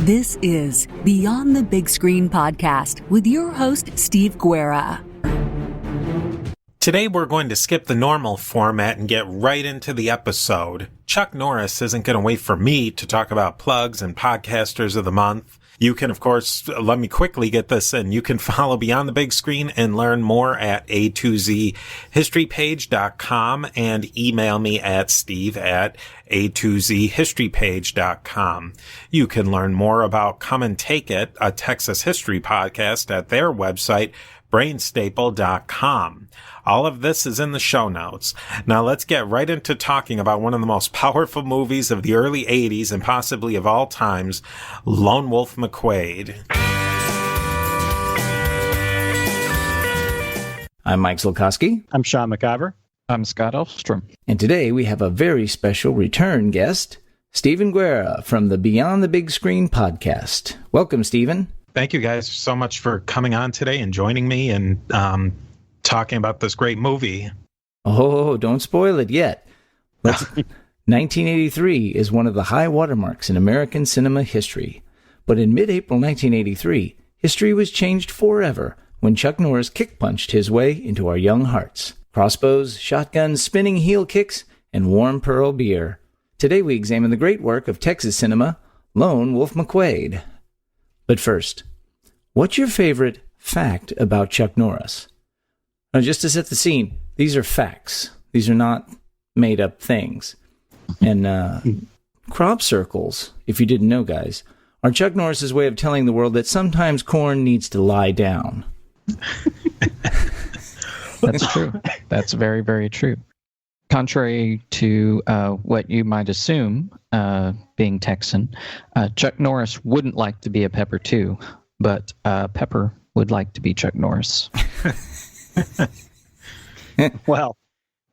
This is Beyond the Big Screen podcast with your host, Steve Guerra. Today we're going to skip the normal format and get right into the episode. Chuck Norris isn't going to wait for me to talk about plugs and podcasters of the month. You can, of course, let me quickly get this in. You can follow Beyond the Big Screen and learn more at a2zhistorypage.com and email me at steve@a2zhistorypage.com. You can learn more about Come and Take It, a Texas history podcast, at their website, brainstaple.com. All of this is in the show notes. Now let's get right into talking about one of the most powerful movies of the early 80s and possibly of all times, Lone Wolf McQuade. I'm Mike Zolkowski. I'm Sean McIver. I'm Scott Elfstrom. And today we have a very special return guest, Stephen Guerra from the Beyond the Big Screen podcast. Welcome, Stephen. Thank you guys so much for coming on today and joining me and talking about this great movie. Oh, don't spoil it yet. 1983 is one of the high watermarks in American cinema history. But in mid-April 1983, history was changed forever when Chuck Norris kick-punched his way into our young hearts. Crossbows, shotguns, spinning heel kicks, and warm Pearl beer. Today we examine the great work of Texas cinema, Lone Wolf McQuade. But first, what's your favorite fact about Chuck Norris? Now, just to set the scene, these are facts. These are not made-up things. And crop circles, if you didn't know, guys, are Chuck Norris's way of telling the world that sometimes corn needs to lie down. That's true. That's very, very true. Contrary to what you might assume, being Texan, Chuck Norris wouldn't like to be a Pepper too, but Pepper would like to be Chuck Norris. Well,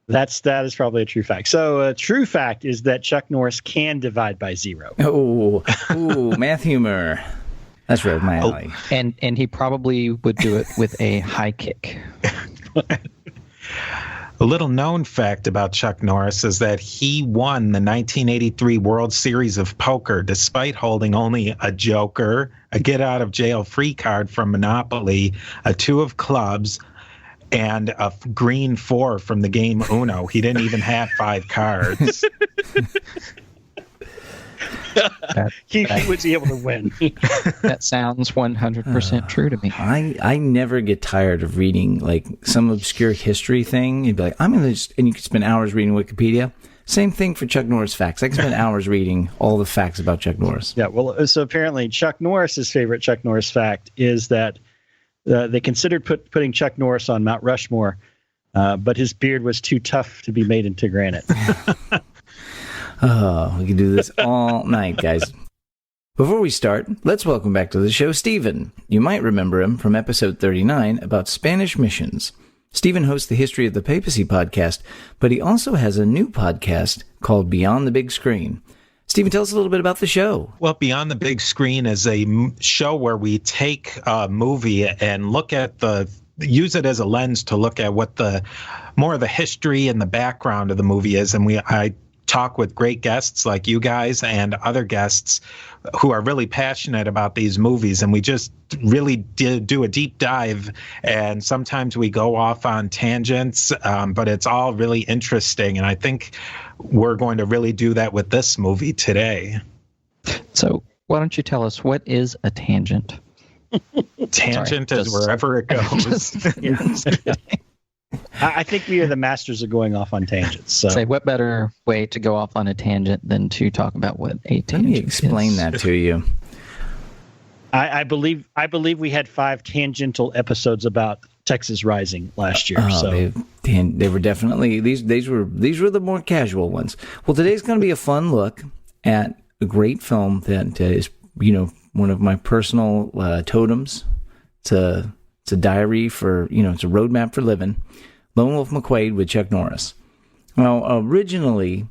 that is probably a true fact. So a true fact is that Chuck Norris can divide by zero. Oh, math humor. That's right, my alley. And he probably would do it with a high kick. A little known fact about Chuck Norris is that he won the 1983 World Series of Poker despite holding only a joker, a get-out-of-jail-free card from Monopoly, a 2 of clubs, and a green 4 from the game Uno. He didn't even have 5 cards. He would be able to win. That sounds 100% true to me. I never get tired of reading like some obscure history thing. You'd be like, I'm gonna and you could spend hours reading Wikipedia. Same thing for Chuck Norris facts. I can spend hours reading all the facts about Chuck Norris. Yeah, well, so apparently Chuck Norris's favorite Chuck Norris fact is that they considered putting Chuck Norris on Mount Rushmore, but his beard was too tough to be made into granite. Oh, we can do this all night, guys. Before we start, let's welcome back to the show Stephen. You might remember him from episode 39 about Spanish missions. Stephen hosts the History of the Papacy podcast, but he also has a new podcast called Beyond the Big Screen. Stephen, tell us a little bit about the show. Well, Beyond the Big Screen is a show where we take a movie and use it as a lens to look at what more of the history and the background of the movie is. And I talk with great guests like you guys and other guests who are really passionate about these movies, and we just really do a deep dive, and sometimes we go off on tangents, but it's all really interesting, and I think we're going to really do that with this movie today. So why don't you tell us, what is a tangent? Tangent is wherever it goes. I think we are the masters of going off on tangents. So. Say, what better way to go off on a tangent than to talk about what a tangent is? Let me explain that to you. I believe we had 5 tangential episodes about Texas Rising last year. So they were definitely these were the more casual ones. Well, today's going to be a fun look at a great film that is one of my personal totems. It's a diary for it's a roadmap for living. Lone Wolf McQuade with Chuck Norris. Now, originally,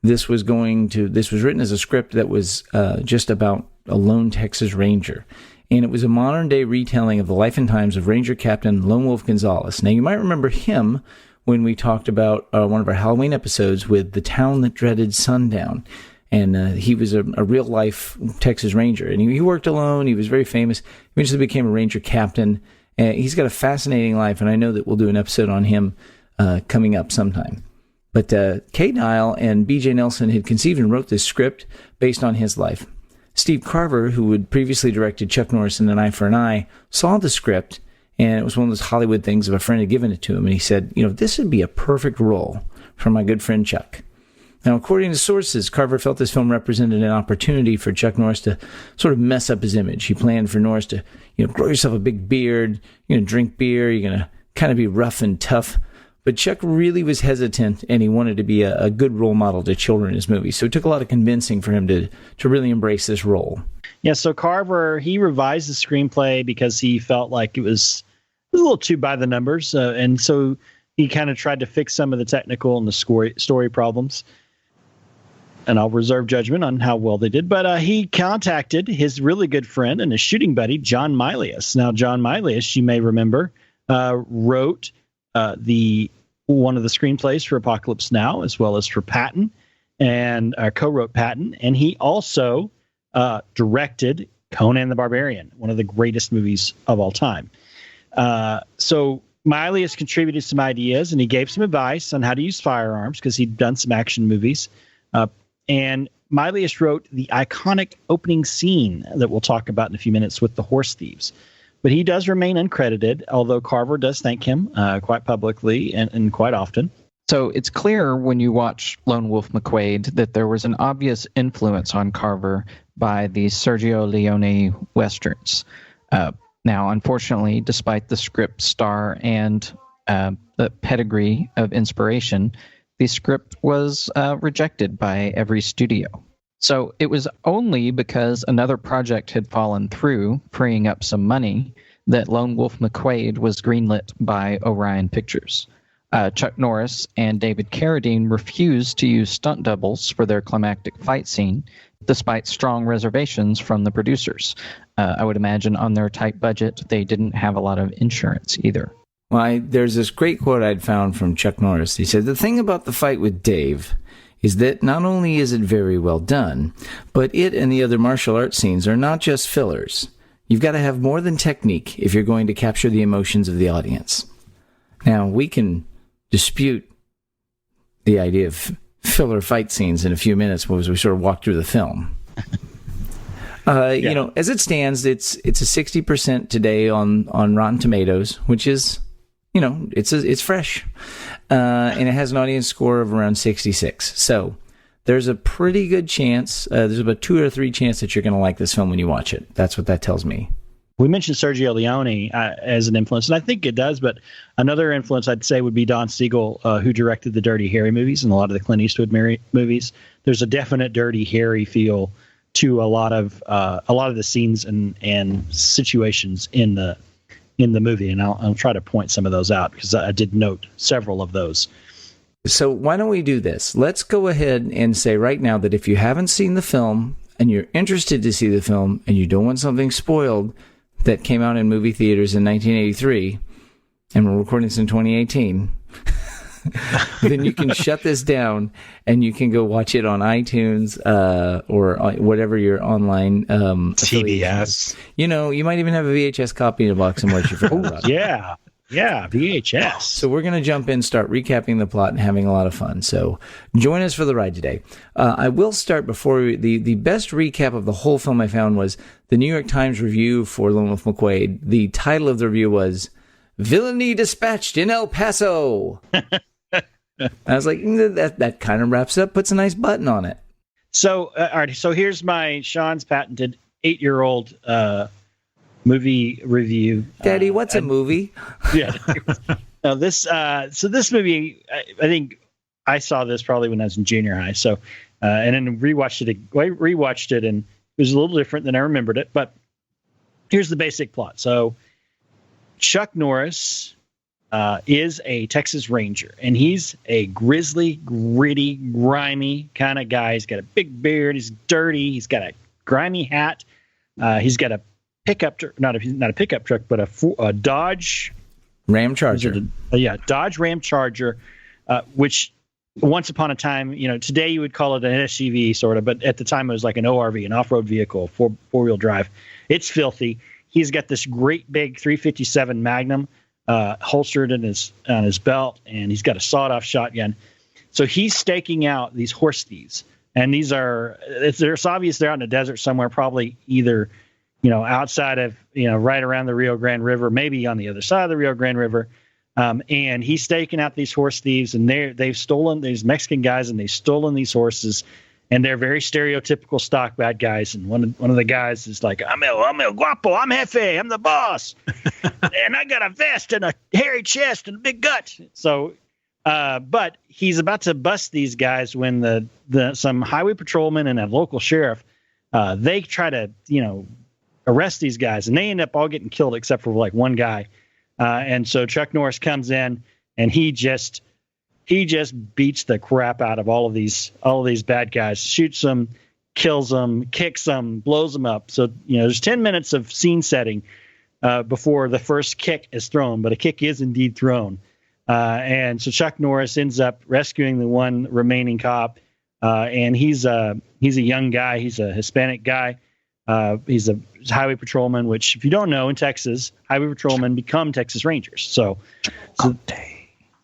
this was written as a script that was just about a lone Texas Ranger. And it was a modern-day retelling of the life and times of Ranger Captain Lone Wolf Gonzalez. Now, you might remember him when we talked about one of our Halloween episodes with The Town That Dreaded Sundown. And he was a real-life Texas Ranger. And he worked alone. He was very famous. Eventually became a Ranger captain. He's got a fascinating life, and I know that we'll do an episode on him coming up sometime. But Kay Dial and B.J. Nelson had conceived and wrote this script based on his life. Steve Carver, who had previously directed Chuck Norris in An Eye for an Eye, saw the script, and it was one of those Hollywood things of a friend had given it to him, and he said, this would be a perfect role for my good friend Chuck. Now, according to sources, Carver felt this film represented an opportunity for Chuck Norris to sort of mess up his image. He planned for Norris to, grow yourself a big beard, you're going to drink beer, you're going to kind of be rough and tough. But Chuck really was hesitant, and he wanted to be a good role model to children in his movies. So it took a lot of convincing for him to really embrace this role. Yeah, so Carver, he revised the screenplay because he felt like it was a little too by the numbers. And so he kind of tried to fix some of the technical and the story problems. And I'll reserve judgment on how well they did. But he contacted his really good friend and his shooting buddy, John Milius. Now, John Milius, you may remember, wrote one of the screenplays for Apocalypse Now, as well as for Patton, and co-wrote Patton. And he also directed Conan the Barbarian, one of the greatest movies of all time. So Milius contributed some ideas, and he gave some advice on how to use firearms because he'd done some action movies. And Milius wrote the iconic opening scene that we'll talk about in a few minutes with the horse thieves. But he does remain uncredited, although Carver does thank him quite publicly and quite often. So it's clear when you watch Lone Wolf McQuade that there was an obvious influence on Carver by the Sergio Leone westerns. Now, unfortunately, despite the script star and the pedigree of inspiration, the script was rejected by every studio. So it was only because another project had fallen through, freeing up some money, that Lone Wolf McQuade was greenlit by Orion Pictures. Chuck Norris and David Carradine refused to use stunt doubles for their climactic fight scene, despite strong reservations from the producers. I would imagine on their tight budget, they didn't have a lot of insurance either. Well, there's this great quote I'd found from Chuck Norris. He said, "The thing about the fight with Dave is that not only is it very well done, but it and the other martial arts scenes are not just fillers. You've got to have more than technique if you're going to capture the emotions of the audience." Now, we can dispute the idea of filler fight scenes in a few minutes as we sort of walk through the film. As it stands, it's a 60% today on Rotten Tomatoes, which is, it's fresh. And it has an audience score of around 66. So there's a pretty good chance, there's about 2 or 3 chance that you're going to like this film when you watch it. That's what that tells me. We mentioned Sergio Leone as an influence, and I think it does, but another influence I'd say would be Don Siegel, who directed the Dirty Harry movies and a lot of the Clint Eastwood movies. There's a definite Dirty Harry feel to a lot of the scenes and situations in the movie, and I'll try to point some of those out because I did note several of those. So why don't we do this? Let's go ahead and say right now that if you haven't seen the film and you're interested to see the film and you don't want something spoiled that came out in movie theaters in 1983, and we're recording this in 2018, then you can shut this down and you can go watch it on iTunes or whatever your online TBS. You might even have a VHS copy in a box somewhere you forgot about. Yeah, VHS. So we're going to jump in, start recapping the plot, and having a lot of fun. So join us for the ride today. I will start before the best recap of the whole film I found was the New York Times review for Lone Wolf McQuade. The title of the review was "Villainy Dispatched in El Paso." I was like, that kind of wraps up, puts a nice button on it. So, all right. So here's my Sean's patented 8-year-old movie review. Daddy, what's a movie? Yeah. Now this movie, I think I saw this probably when I was in junior high. So, and then rewatched it, and it was a little different than I remembered it. But here's the basic plot. So, Chuck Norris is a Texas Ranger, and he's a grizzly, gritty, grimy kind of guy. He's got a big beard. He's dirty. He's got a grimy hat. He's got a pickup, not a pickup truck, but a Dodge Ram Charger. Dodge Ram Charger, which once upon a time, today you would call it an SUV sort of, but at the time it was like an ORV, an off-road vehicle, four-wheel drive. It's filthy. He's got this great big 357 Magnum holstered on his belt, and he's got a sawed-off shotgun. So he's staking out these horse thieves, and it's obvious they're out in the desert somewhere, probably either outside of right around the Rio Grande River, maybe on the other side of the Rio Grande River. And he's staking out these horse thieves, and they've stolen these Mexican guys, and they've stolen these horses, and they're very stereotypical stock bad guys. And one of the guys is like, I'm el guapo, I'm jefe, I'm the boss, and I got a vest and a hairy chest and a big gut. So, but he's about to bust these guys when some highway patrolman and a local sheriff, they try to arrest these guys, and they end up all getting killed except for like one guy. And so Chuck Norris comes in, and he just beats the crap out of all of these bad guys, shoots them, kills them, kicks them, blows them up. So there's 10 minutes of scene setting before the first kick is thrown, but a kick is indeed thrown. And so Chuck Norris ends up rescuing the one remaining cop, and he's a young guy, he's a Hispanic guy. He's a highway patrolman, which, if you don't know, in Texas, highway patrolmen become Texas Rangers. So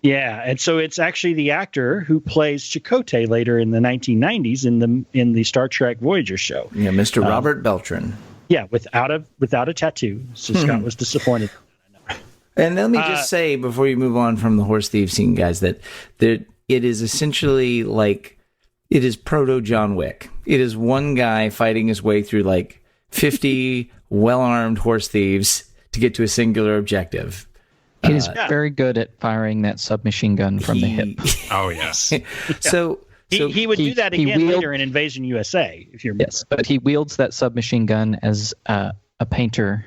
yeah, and so it's actually the actor who plays Chakotay later in the 1990s in the Star Trek Voyager show. Yeah, Mr. Robert Beltran. Yeah, without a tattoo. So Scott was disappointed. And let me just say, before you move on from the horse thief scene, guys, that it is essentially like, it is proto John Wick. It is one guy fighting his way through like 50 well-armed horse thieves to get to a singular objective. He's very good at firing that submachine gun from the hip. Oh, yes. So he would do that again later in Invasion USA, if you remember. Yes, but he wields that submachine gun as a painter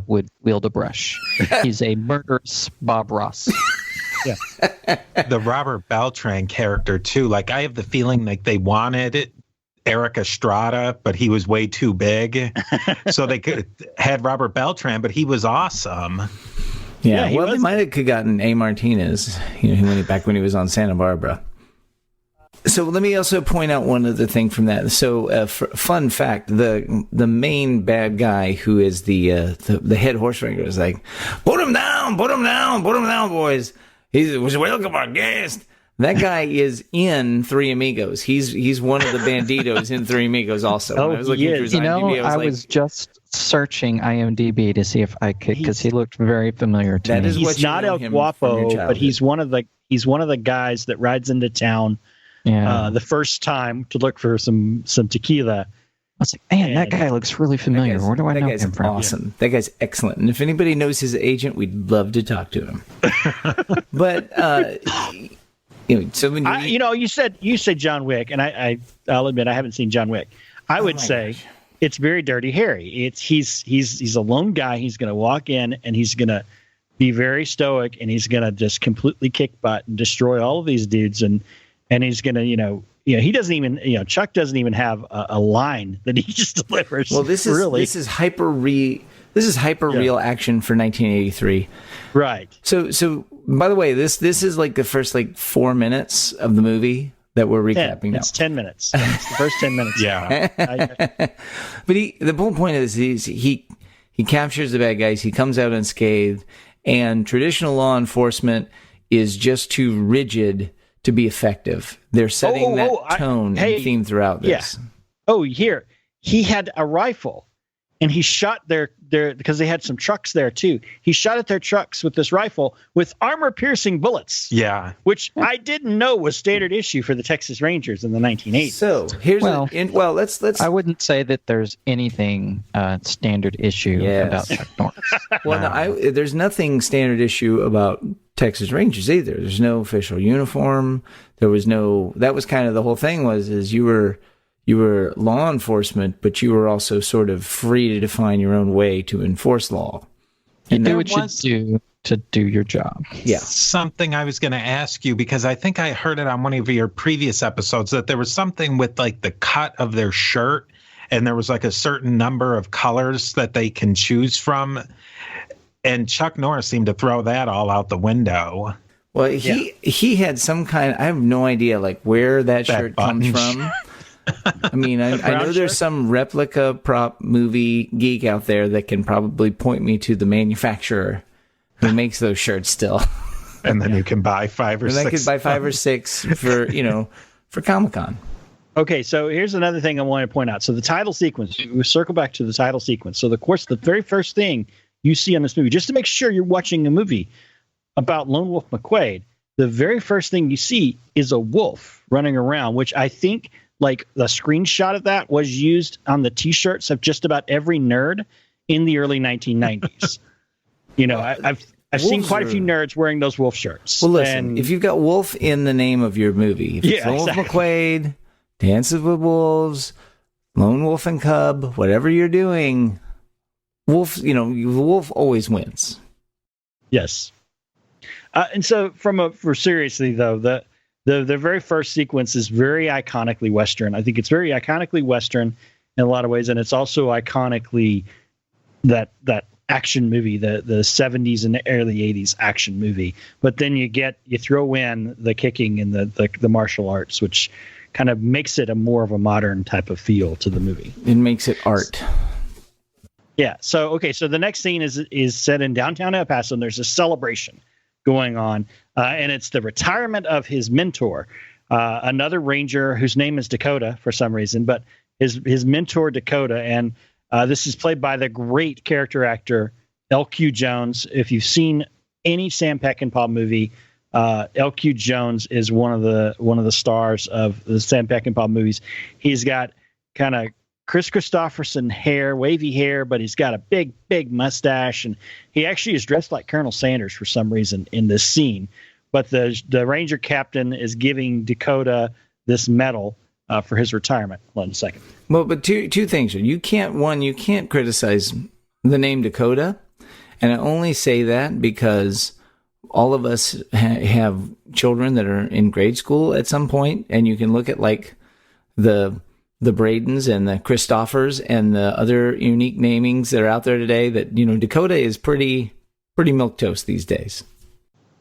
would wield a brush. He's a murderous Bob Ross. Yeah. The Robert Beltran character too. Like, I have the feeling like they wanted Eric Estrada, but he was way too big, so they had Robert Beltran, but he was awesome. Yeah, well, they might have gotten A. Martinez, back when he was on Santa Barbara. So let me also point out one other thing from that. So, fun fact: the main bad guy, who is the head horse wrangler, is like, put him down, boys. He was welcome our guest. That guy is in Three Amigos. He's one of the banditos in Three Amigos also. Oh, I was looking through his IMDb, I was just searching IMDb to see if I could, because he looked very familiar to me. He's not El Guapo, but he's one of the guys that rides into town the first time to look for some tequila. I was like, man, that guy looks really familiar. Where do I know him from? Awesome. Yeah. That guy's excellent. And if anybody knows his agent, we'd love to talk to him. But so when you said John Wick, and I'll admit I haven't seen John Wick. I would say it's very Dirty Harry. He's a lone guy. He's going to walk in, and he's going to be very stoic, and he's going to just completely kick butt and destroy all of these dudes, and he's going to he doesn't even Chuck doesn't even have a line that he just delivers. Well, this is hyper real action for 1983. Right. So by the way, this is like the first 4 minutes of the movie that we're recapping now. It's 10 minutes. It's the first 10 minutes. Yeah. But the whole point of this is he captures the bad guys. He comes out unscathed, and traditional law enforcement is just too rigid to be effective. They're setting that tone and theme throughout this. Yeah. Oh, here. He had a rifle, and he shot their because they had some trucks there too. He shot at their trucks with this rifle with armor-piercing bullets. Yeah. Which I didn't know was standard issue for the Texas Rangers in the 1980s. So here's let's. I wouldn't say that there's anything standard issue about Chuck Norris. Well, there's nothing standard issue about Texas Rangers either. There's no official uniform. There was no. That was kind of the whole thing. Is you were law enforcement, but you were also sort of free to define your own way to enforce law. You do what you do to do your job. Yeah. Something I was going to ask you, because I think I heard it on one of your previous episodes, that there was something with the cut of their shirt, and there was a certain number of colors that they can choose from. And Chuck Norris seemed to throw that all out the window. Well, he had some kind. I have no idea like where that shirt comes from. I mean, I know there's some replica prop movie geek out there that can probably point me to the manufacturer who makes those shirts still. And then you can buy 5 or 6. And I could buy 5 or 6 for, for Comic-Con. Okay, so here's another thing I want to point out. So the title sequence, we circle back to the title sequence. So, of course, the very first thing you see on this movie, just to make sure you're watching a movie about Lone Wolf McQuade, the very first thing you see is a wolf running around, which I think, like, the screenshot of that was used on the T-shirts of just about every nerd in the early 1990s. I've seen quite a few nerds wearing those wolf shirts. Well, listen, if you've got wolf in the name of your movie, if it's Lone Wolf McQuade, Dances with Wolves, Lone Wolf and Cub, whatever you're doing, wolf, the wolf always wins. Yes. And so for seriously though, the very first sequence is very iconically Western. I think it's very iconically Western in a lot of ways, and it's also iconically that action movie, the 70s and the early 80s action movie. But then you throw in the kicking and the martial arts, which kind of makes it more of a modern type of feel to the movie. It makes it art. Yeah. So the next scene is set in downtown El Paso, and there's a celebration going on, and it's the retirement of his mentor, another ranger whose name is Dakota for some reason, but his mentor Dakota, and this is played by the great character actor L.Q. Jones. If you've seen any Sam Peckinpah movie, L.Q. Jones is one of the stars of the Sam Peckinpah movies. He's got kind of Chris Christopherson hair, wavy hair, but he's got a big mustache, and he actually is dressed like Colonel Sanders for some reason in this scene. But the Ranger captain is giving Dakota this medal for his retirement. Hold on a second. Well, but two things. You can't criticize the name Dakota, and I only say that because all of us have children that are in grade school at some point, and you can look at like the Bradens and the Christophers and the other unique namings that are out there today. That Dakota is pretty milquetoast these days.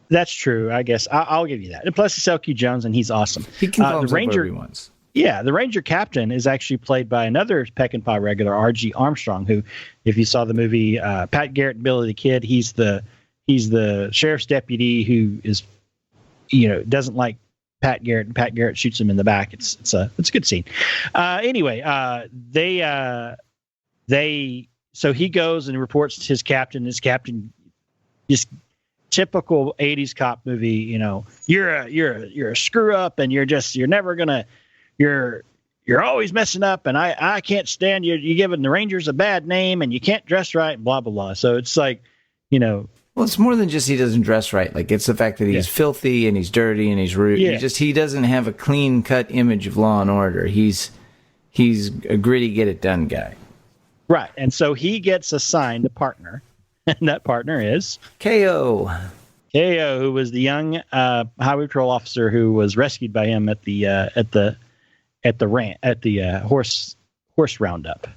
That's true. I guess I'll give you that. And plus, it's L.Q. Jones, and he's awesome. He can call himself whatever he wants. Yeah, the Ranger captain is actually played by another Peckinpah regular, R.G. Armstrong, who, if you saw the movie Pat Garrett and Billy the Kid, he's the sheriff's deputy who is, doesn't like Pat Garrett, and Pat Garrett shoots him in the back. It's a good scene. Anyway, so he goes and reports to his captain. His captain, just typical 80s cop movie, you're a screw up, and you're always messing up, and I can't stand you. You're giving the Rangers a bad name, and you can't dress right, and blah blah blah. So it's like, Well, it's more than just he doesn't dress right. Like, it's the fact that he's filthy and he's dirty and he's rude. Yeah. He doesn't have a clean-cut image of law and order. He's a gritty, get-it-done guy. Right, and so he gets assigned a partner, and that partner is K.O. K.O., who was the young highway patrol officer who was rescued by him at the horse roundup.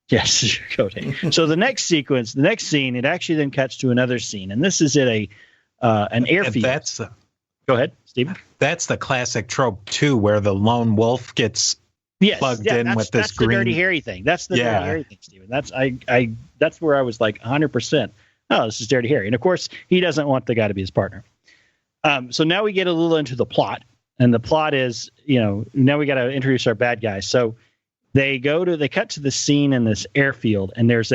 Yes, so the next scene, it actually then cuts to another scene, and this is at an airfield. Go ahead, Stephen. That's the classic trope too, where the lone wolf gets plugged in with this green. That's the dirty hairy thing. That's the dirty hairy thing, Stephen. That's where I was like 100%. Oh, this is Dirty Harry, and of course he doesn't want the guy to be his partner. So now we get a little into the plot, and the plot is, now we got to introduce our bad guys. So they cut to the scene in this airfield, and there's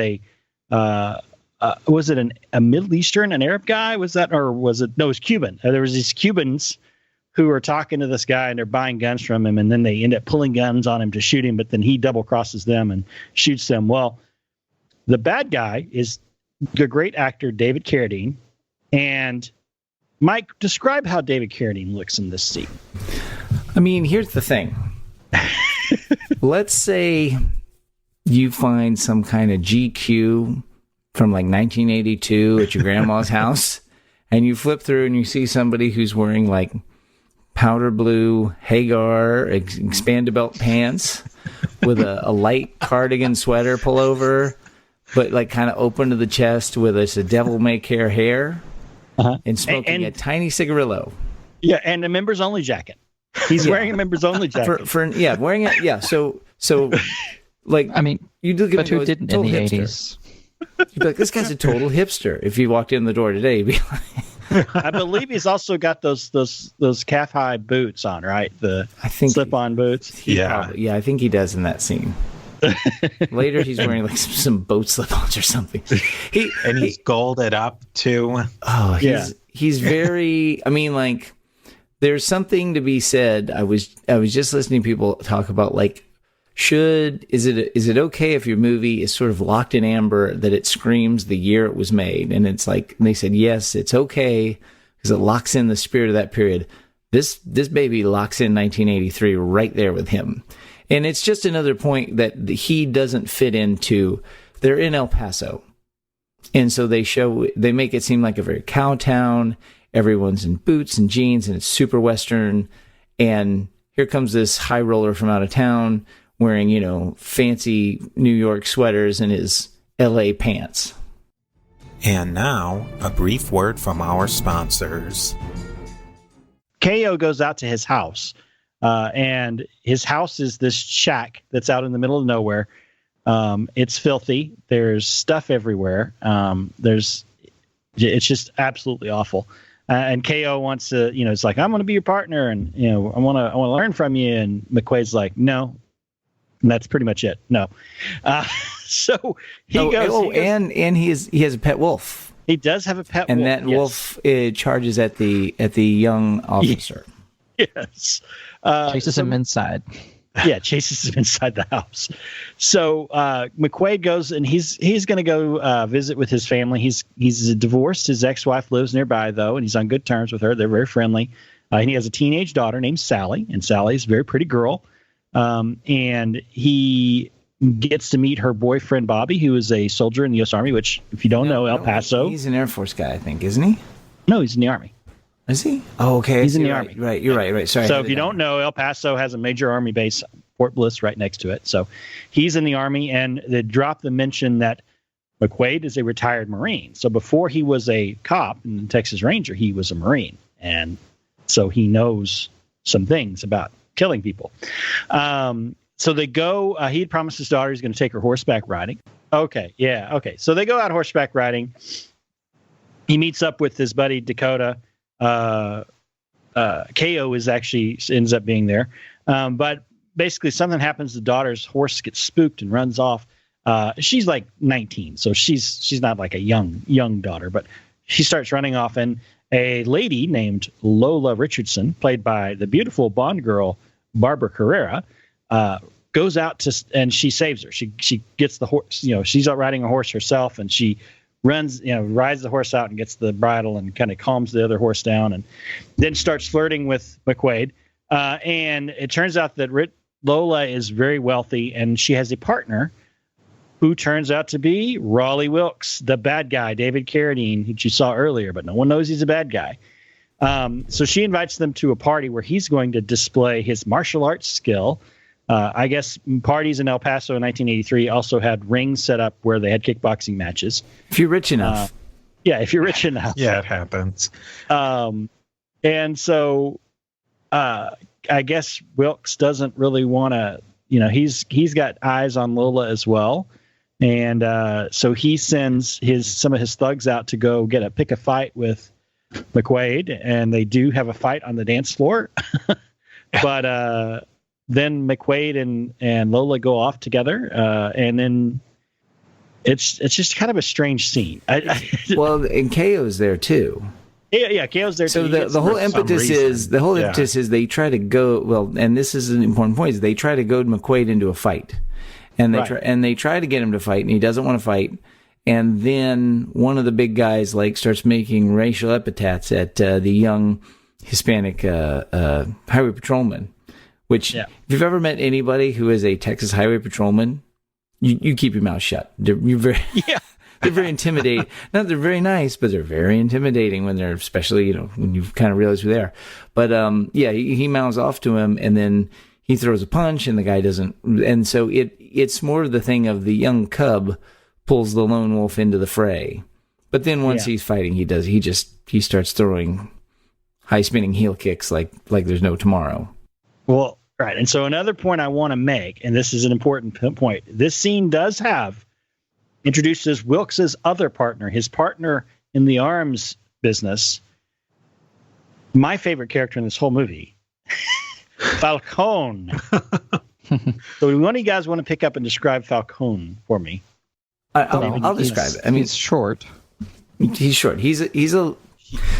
was it a Middle Eastern, an Arab guy? Was that, or was it? No, it was Cuban. There was these Cubans who are talking to this guy, and they're buying guns from him, and then they end up pulling guns on him to shoot him, but then he double crosses them and shoots them. Well, the bad guy is the great actor David Carradine. And Mike, describe how David Carradine looks in this scene. I mean, here's the thing. Let's say you find some kind of GQ from like 1982 at your grandma's house, and you flip through and you see somebody who's wearing like powder blue Hagar expanded-belt pants with a light cardigan sweater pullover, but like kind of open to the chest with a devil-may-care hair. and smoking a tiny cigarillo. Yeah, and a members only jacket. He's wearing a members only jacket. Wearing it. Yeah, so like I mean, you look at but who didn't in the hipster. 80s? You'd be like, this guy's a total hipster. If you walked in the door today, you'd be like, I believe he's also got those calf high boots on, right? I think slip on boots. Yeah, I think he does in that scene. Later, he's wearing like some boat slip-ons or something. He's golded up too. Oh, he's very. I mean, like, there's something to be said. I was just listening to people talk about like, is it okay if your movie is sort of locked in amber that it screams the year it was made? And it's like, and they said yes, it's okay because it locks in the spirit of that period. This baby locks in 1983 right there with him. And it's just another point that he doesn't fit into. They're in El Paso. And so they make it seem like a very cow town. Everyone's in boots and jeans and it's super Western. And here comes this high roller from out of town wearing, fancy New York sweaters and his LA pants. And now, a brief word from our sponsors. KO goes out to his house. And his house is this shack that's out in the middle of nowhere. It's filthy. There's stuff everywhere. It's just absolutely awful. And KO wants to, it's like, I'm going to be your partner, and I want to learn from you. And McQuade's like, no. And that's pretty much it. No. So he goes. And he has a pet wolf. He does have a pet wolf. And that wolf charges at the young officer. Yes. Chases him inside. Yeah, chases him inside the house. So McQuade goes, and he's going to go visit with his family. He's divorced. His ex-wife lives nearby, though, and he's on good terms with her. They're very friendly. And he has a teenage daughter named Sally, and Sally's a very pretty girl. And he gets to meet her boyfriend, Bobby, who is a soldier in the U.S. Army, which, if you don't know, El Paso. He's an Air Force guy, I think, isn't he? No, he's in the Army. Is he? Oh, okay. He's in the Army. Right, you're right. Sorry. So if you don't know, El Paso has a major Army base, Fort Bliss, right next to it. So he's in the Army, and they drop the mention that McQuade is a retired Marine. So before he was a cop in the Texas Ranger, he was a Marine. And so he knows some things about killing people. So they go, he had promised his daughter he's going to take her horseback riding. Okay. Yeah. Okay. So they go out horseback riding. He meets up with his buddy Dakota. KO ends up being there. But basically something happens. The daughter's horse gets spooked and runs off. She's like 19. So she's not like a young daughter, but she starts running off, and a lady named Lola Richardson, played by the beautiful Bond girl, Barbara Carrera, goes out and she saves her. She gets the horse, she's out riding a horse herself, and she rides the horse out and gets the bridle and kind of calms the other horse down, and then starts flirting with McQuade. And it turns out that Lola is very wealthy, and she has a partner who turns out to be Raleigh Wilkes, the bad guy, David Carradine, who you saw earlier, but no one knows he's a bad guy. So she invites them to a party where he's going to display his martial arts skill. I guess parties in El Paso in 1983 also had rings set up where they had kickboxing matches. If you're rich enough. If you're rich enough. Yeah, it happens. And so I guess Wilkes doesn't really want to, he's got eyes on Lola as well. And so he sends some of his thugs out to go pick a fight with McQuade, and they do have a fight on the dance floor. But then McQuade and Lola go off together, and then it's just kind of a strange scene. Well, and KO's there too. Yeah, KO's there so too. The whole impetus is they try to go, and this is an important point, is they try to goad McQuade into a fight. And they try to get him to fight, and he doesn't want to fight. And then one of the big guys starts making racial epithets at the young Hispanic highway patrolman. Which, if you've ever met anybody who is a Texas highway patrolman, you keep your mouth shut. They're very intimidating. Not they're very nice, but they're very intimidating when they're, especially when you kind of realize who they are. But he mouths off to him, and then he throws a punch, and the guy doesn't. And so it's more of the thing of the young cub pulls the lone wolf into the fray. But then once he's fighting, he he starts throwing high spinning heel kicks like there's no tomorrow. Well, right. And so another point I want to make, and this is an important point, this scene introduces Wilkes's other partner, his partner in the arms business. My favorite character in this whole movie, Falcone. So one of you guys want to pick up and describe Falcone for me? I'll describe it. I mean, he's short. He's short. He's a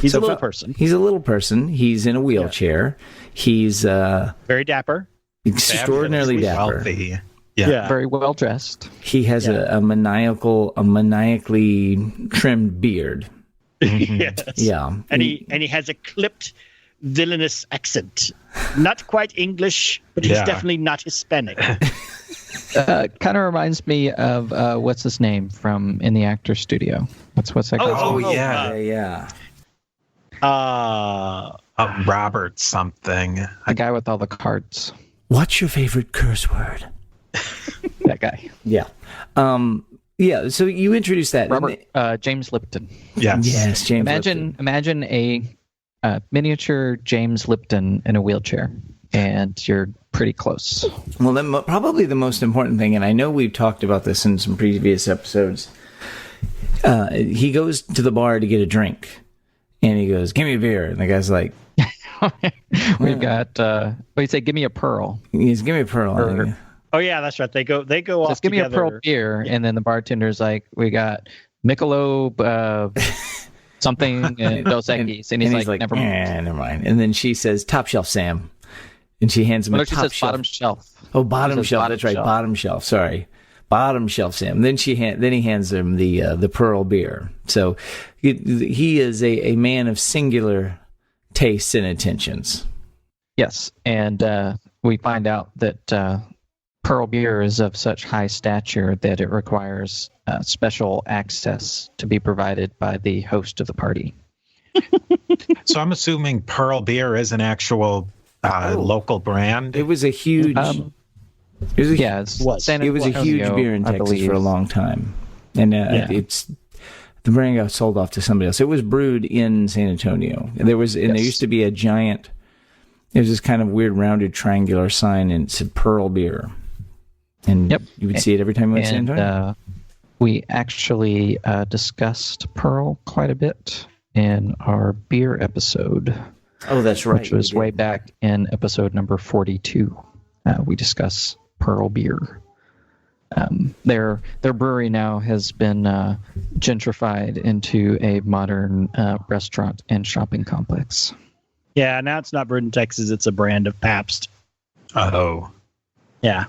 little person. He's a little person. He's in a wheelchair. Yeah. He's very dapper. Extraordinarily dapper. Wealthy. Yeah. Very well dressed. He has a maniacally trimmed beard. Yes. Yeah. And he has a clipped villainous accent. Not quite English, but he's definitely not Hispanic. Kind of reminds me of what's his name from In the Actor Studio. What's that called? Yeah. Robert something. The guy with all the cards. What's your favorite curse word? That guy. Yeah. Yeah. So you introduced that. Robert James Lipton. Yes. James. Imagine a miniature James Lipton in a wheelchair, and you're pretty close. Well, then probably the most important thing, and I know we've talked about this in some previous episodes. He goes to the bar to get a drink, and he goes, "Give me a beer," and the guy's like, "We've got." What do you say? Give me a pearl. He's give me a pearl. Oh yeah, that's right. They go off. Just give together. me a pearl beer, and then the bartender's like, "We got Michelob." Something Dos Equis, and he's like, never mind. Never mind. And then she says, "Top shelf, Sam," and she hands him a top shelf. Bottom shelf. Oh, bottom shelf. That's right, bottom shelf. Sorry, bottom shelf, Sam. Then he hands him the pearl beer. So he is a man of singular tastes and intentions. Yes, and we find out that pearl beer is of such high stature that it requires special access to be provided by the host of the party. So I'm assuming Pearl Beer is an actual local brand. It was a huge. It was a huge beer in Texas for a long time, and it's the brand got sold off to somebody else. It was brewed in San Antonio. There used to be a giant. There was this kind of weird rounded triangular sign, and it said Pearl Beer. And you would see it every time you went to San Antonio. We actually discussed Pearl quite a bit in our beer episode. Oh, that's right. Which was way back in episode number 42. We discuss Pearl Beer. Their brewery now has been gentrified into a modern restaurant and shopping complex. Yeah, now it's not brewed in Texas. It's a brand of Pabst. Oh. Yeah.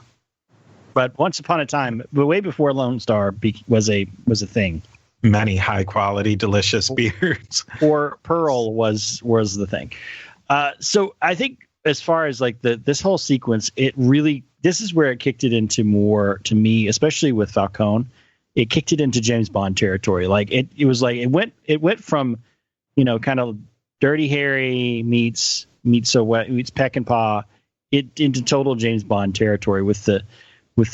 But once upon a time, way before Lone Star was a thing. Many high quality, delicious beers. Or Pearl was the thing. So I think as far as like this whole sequence, this is where it kicked it into more, to me, especially with Falcone. It kicked it into James Bond territory. Like it was like it went from, kind of Dirty Harry meets Peckinpah into total James Bond territory with the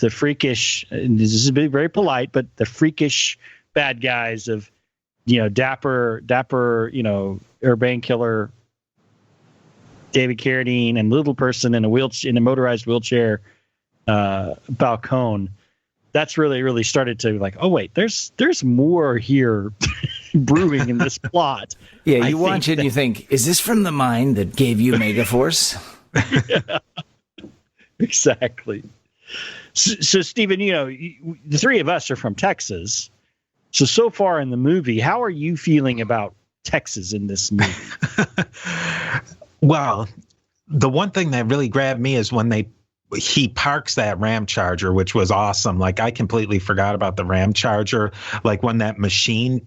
freakish, this is very polite, but the freakish bad guys of, dapper, urbane killer David Carradine and little person in a motorized wheelchair, Falcone. That's really started to like, oh wait, there's more here brewing in this plot. Yeah, you watch it and you think, is this from the mind that gave you Megaforce? Yeah, exactly. So Stephen, the three of us are from Texas. So far in the movie, how are you feeling about Texas in this movie? Well, the one thing that really grabbed me is when he parks that Ram Charger, which was awesome. Like I completely forgot about the Ram Charger. Like when that machine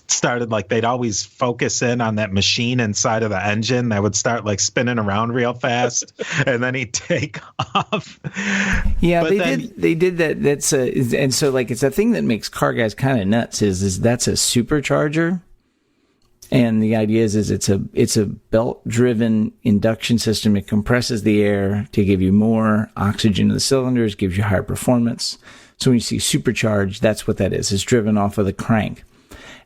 started, like they'd always focus in on that machine inside of the engine that would start like spinning around real fast, and then he'd take off. Yeah, but they did that. That's and so like it's a thing that makes car guys kind of nuts. Is that's a supercharger, and the idea is it's a belt driven induction system. It compresses the air to give you more oxygen to the cylinders, gives you higher performance. So when you see supercharged, that's what that is. It's driven off of the crank.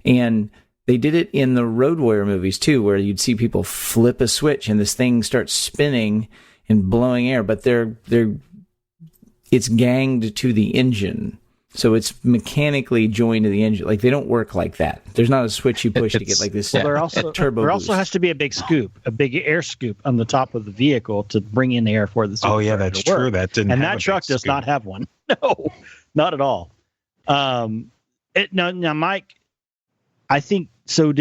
And They did it in the Road Warrior movies too, where you'd see people flip a switch and this thing starts spinning and blowing air, but it's ganged to the engine. So it's mechanically joined to the engine. Like, they don't work like that. There's not a switch you push to get like this turbo There boost. also has to be a big scoop, a big air scoop on the top of the vehicle to bring in the air for the Oh yeah, that's true. That didn't. And have that a truck big does scoop. not have one. No, not at all. Now, Mike, I think so.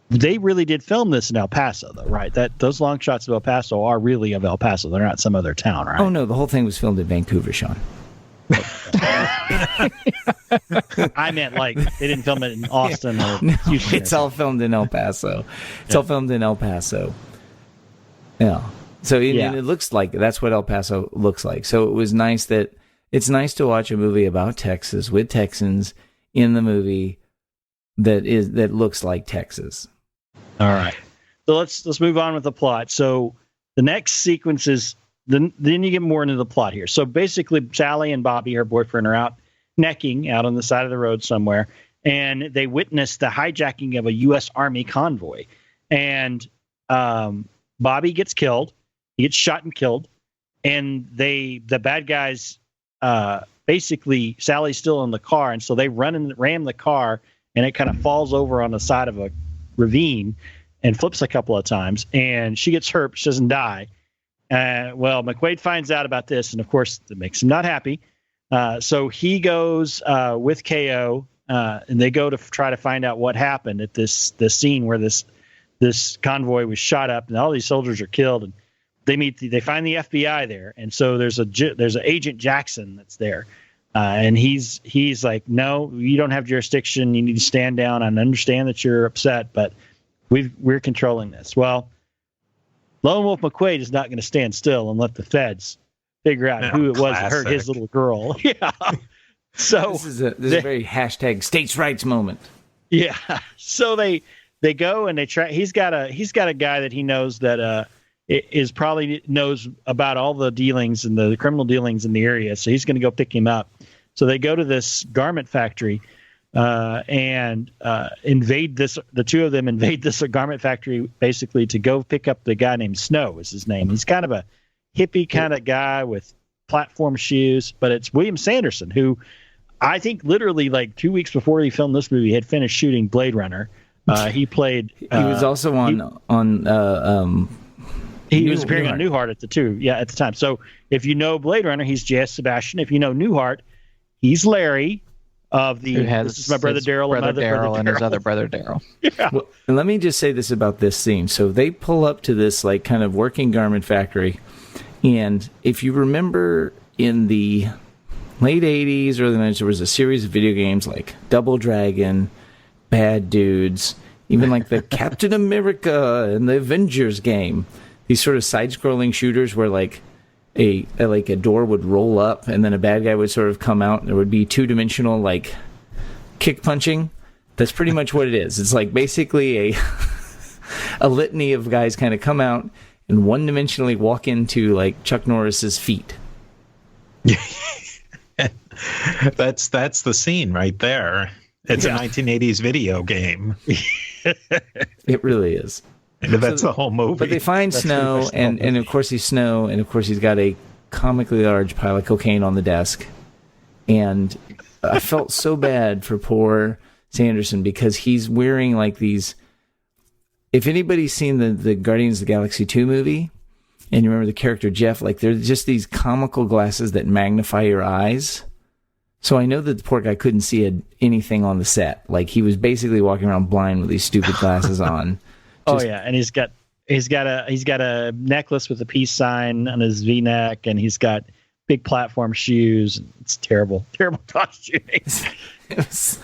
They really did film this in El Paso, though, right? That those long shots of El Paso are really of El Paso. They're not some other town, right? Oh no, the whole thing was filmed in Vancouver, Sean. I meant like they didn't film it in Austin or No, Houston. it's all filmed in El Paso. It's all filmed in El Paso. Yeah. So it looks like that's what El Paso looks like. So it was nice that it's nice to watch a movie about Texas with Texans in the movie that looks like Texas. All right. So let's move on with the plot. So the next sequence is then you get more into the plot here. So basically, Sally and Bobby, her boyfriend, are out necking out on the side of the road somewhere, and they witness the hijacking of a U.S. Army convoy. And Bobby gets killed. He gets shot and killed. And the bad guys, basically, Sally's still in the car, and so they ram the car, and it kind of falls over on the side of a ravine and flips a couple of times, and she gets hurt. She doesn't die. Well, McQuade finds out about this, and of course, it makes him not happy. So he goes with KO, and they go to try to find out what happened at this scene where this convoy was shot up, and all these soldiers are killed. And they find the FBI there, and so there's an Agent Jackson that's there, and he's like, no, you don't have jurisdiction. You need to stand down. I understand that you're upset, but we're controlling this. Well, Lone Wolf McQuade is not going to stand still and let the feds figure out who it was that hurt his little girl. Yeah. So this is a very hashtag states' rights moment. Yeah. So they go and they try. He's got a guy that he knows that is probably knows about all the dealings and the criminal dealings in the area. So he's going to go pick him up. So they go to this garment factory and invade this. The two of them invade this garment factory basically to go pick up the guy named Snow is his name. He's kind of a hippie kind of guy with platform shoes, but it's William Sanderson, who I think literally like 2 weeks before he filmed this movie had finished shooting Blade Runner. He played. He was also He was appearing on Newhart at the time. So if you know Blade Runner, he's J.S. Sebastian. If you know Newhart, he's Larry of the. This is my brother Daryl and his other brother Daryl. Yeah. Well, and let me just say this about this scene. So they pull up to this like kind of working garment factory, and if you remember in the late 80s, early 90s, there was a series of video games like Double Dragon, Bad Dudes, even like the Captain America and the Avengers game. These sort of side-scrolling shooters where like a door would roll up and then a bad guy would sort of come out and there would be two-dimensional like kick punching. That's pretty much what it is. It's like basically a litany of guys kind of come out and one-dimensionally walk into like Chuck Norris's feet. That's the scene right there. It's a 1980s video game. It really is. That's the whole movie. But they find Snow, and of course he's Snow, and of course he's got a comically large pile of cocaine on the desk. And I felt so bad for poor Sanderson because he's wearing like these. If anybody's seen the Guardians of the Galaxy 2 movie, and you remember the character Jeff, like they're just these comical glasses that magnify your eyes. So I know that the poor guy couldn't see anything on the set. Like he was basically walking around blind with these stupid glasses on. And he's got a necklace with a peace sign on his V-neck, and he's got big platform shoes. It's terrible costuming. It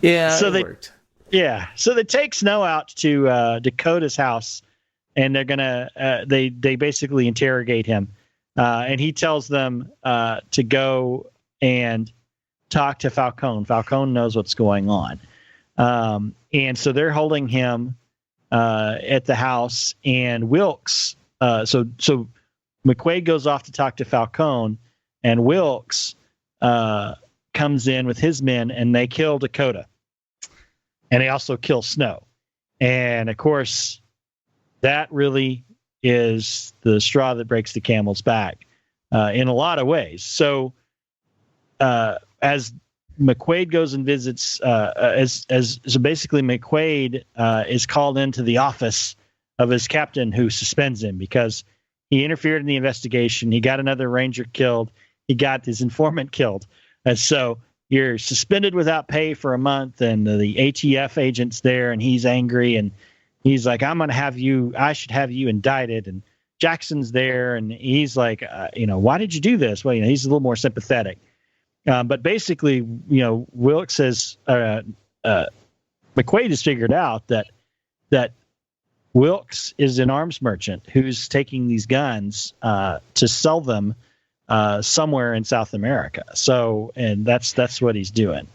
worked. Yeah, so they take Snow out to Dakota's house, and they're gonna they basically interrogate him, and he tells them to go and talk to Falcone. Falcone knows what's going on, and so they're holding him at the house, and Wilkes. So McQuade goes off to talk to Falcone, and Wilkes comes in with his men, and they kill Dakota. and they also kill Snow. And of course, that really is the straw that breaks the camel's back in a lot of ways. So as McQuade goes and visits, so basically McQuade is called into the office of his captain, who suspends him because he interfered in the investigation. He got another ranger killed. He got his informant killed. And so you're suspended without pay for a month, and the ATF agent's there, and he's angry, and he's like, I should have you indicted. And Jackson's there, and he's like, why did you do this? Well, he's a little more sympathetic. But basically, Wilkes has, McQuade has figured out that Wilkes is an arms merchant who's taking these guns to sell them somewhere in South America. So, and that's what he's doing.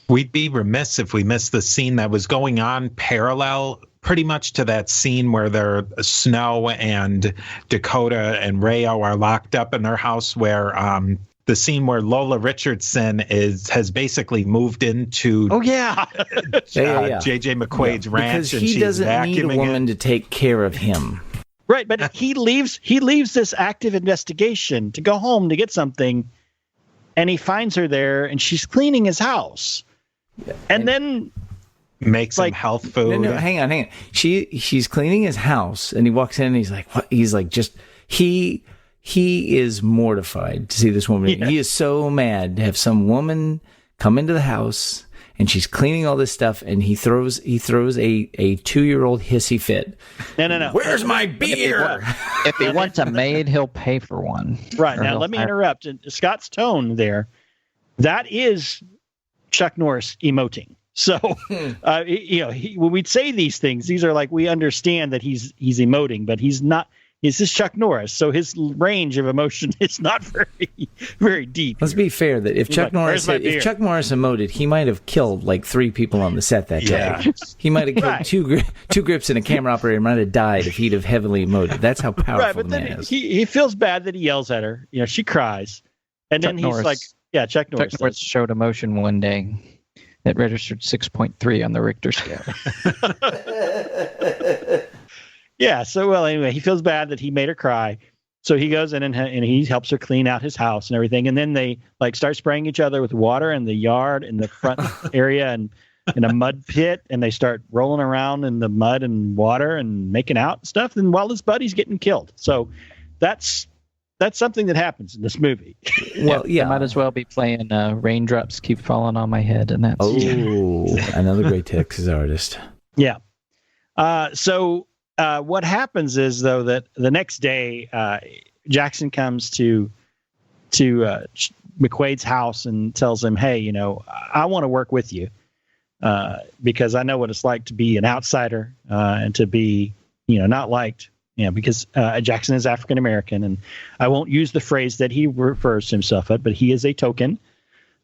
We'd be remiss if we missed the scene that was going on parallel pretty much to that scene where Snow and Dakota and Rayo are locked up in their house, where the scene where Lola Richardson has basically moved into J.J. McQuade's ranch, because and he she's doesn't need a vacuuming woman to take care of him. Right, but he leaves this active investigation to go home to get something, and he finds her there, and she's cleaning his house, and then makes him health food. No, hang on. She's cleaning his house, and he walks in, and he's like, what? He's like, he is mortified to see this woman. Yeah. He is so mad to have some woman come into the house, and she's cleaning all this stuff, and he throws a 2-year-old hissy fit. No. Where's my beer? If he wants a maid, he'll pay for one. Right. Now, let me interrupt. Scott's tone there, that is Chuck Norris emoting. So, when we'd say these things, these are like, we understand that he's emoting, but he's not. This is Chuck Norris, so his range of emotion is not very, very deep. Let's be fair that if Chuck Norris emoted, he might have killed like 3 people on the set that day. He might have killed two grips and a camera operator. Might have died if he'd have heavily emoted. That's how powerful the man is. He feels bad that he yells at her. She cries, and then he's like, "Yeah, Chuck Norris." Chuck Norris showed emotion one day that registered 6.3 on the Richter scale. Yeah. So, anyway, he feels bad that he made her cry. So he goes in and he helps her clean out his house and everything. And then they start spraying each other with water in the yard, in the front area, and in a mud pit. And they start rolling around in the mud and water and making out and stuff. And while his buddy's getting killed. So that's something that happens in this movie. Well, yeah. Might as well be playing Raindrops Keep Falling on My Head. And that's another great Texas artist. Yeah. So what happens is, though, that the next day, Jackson comes to McQuade's house and tells him, "Hey, I want to work with you because I know what it's like to be an outsider and to be, not liked. Because Jackson is African American, and I won't use the phrase that he refers to himself at, but he is a token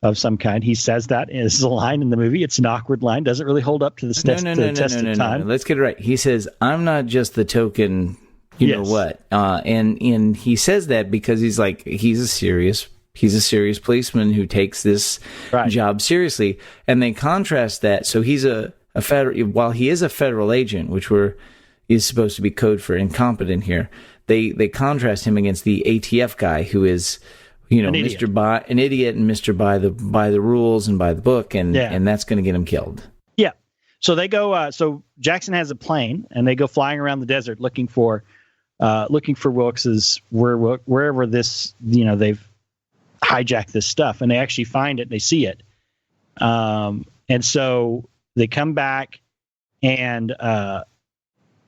of some kind." He says that as a line in the movie. It's an awkward line. Doesn't really hold up to the test of time. No. Let's get it right. He says, "I'm not just the token, know what." And he says that because he's a serious policeman who takes this job seriously. And they contrast that. So he's a federal, while he is a federal agent, which is supposed to be code for incompetent here. They contrast him against the ATF guy who is, an idiot and Mr. by the rules and by the book, and that's going to get him killed. Yeah. So they go. So Jackson has a plane, and they go flying around the desert looking for Wilkes's wherever this they've hijacked this stuff, and they actually find it. And they see it, and so they come back, and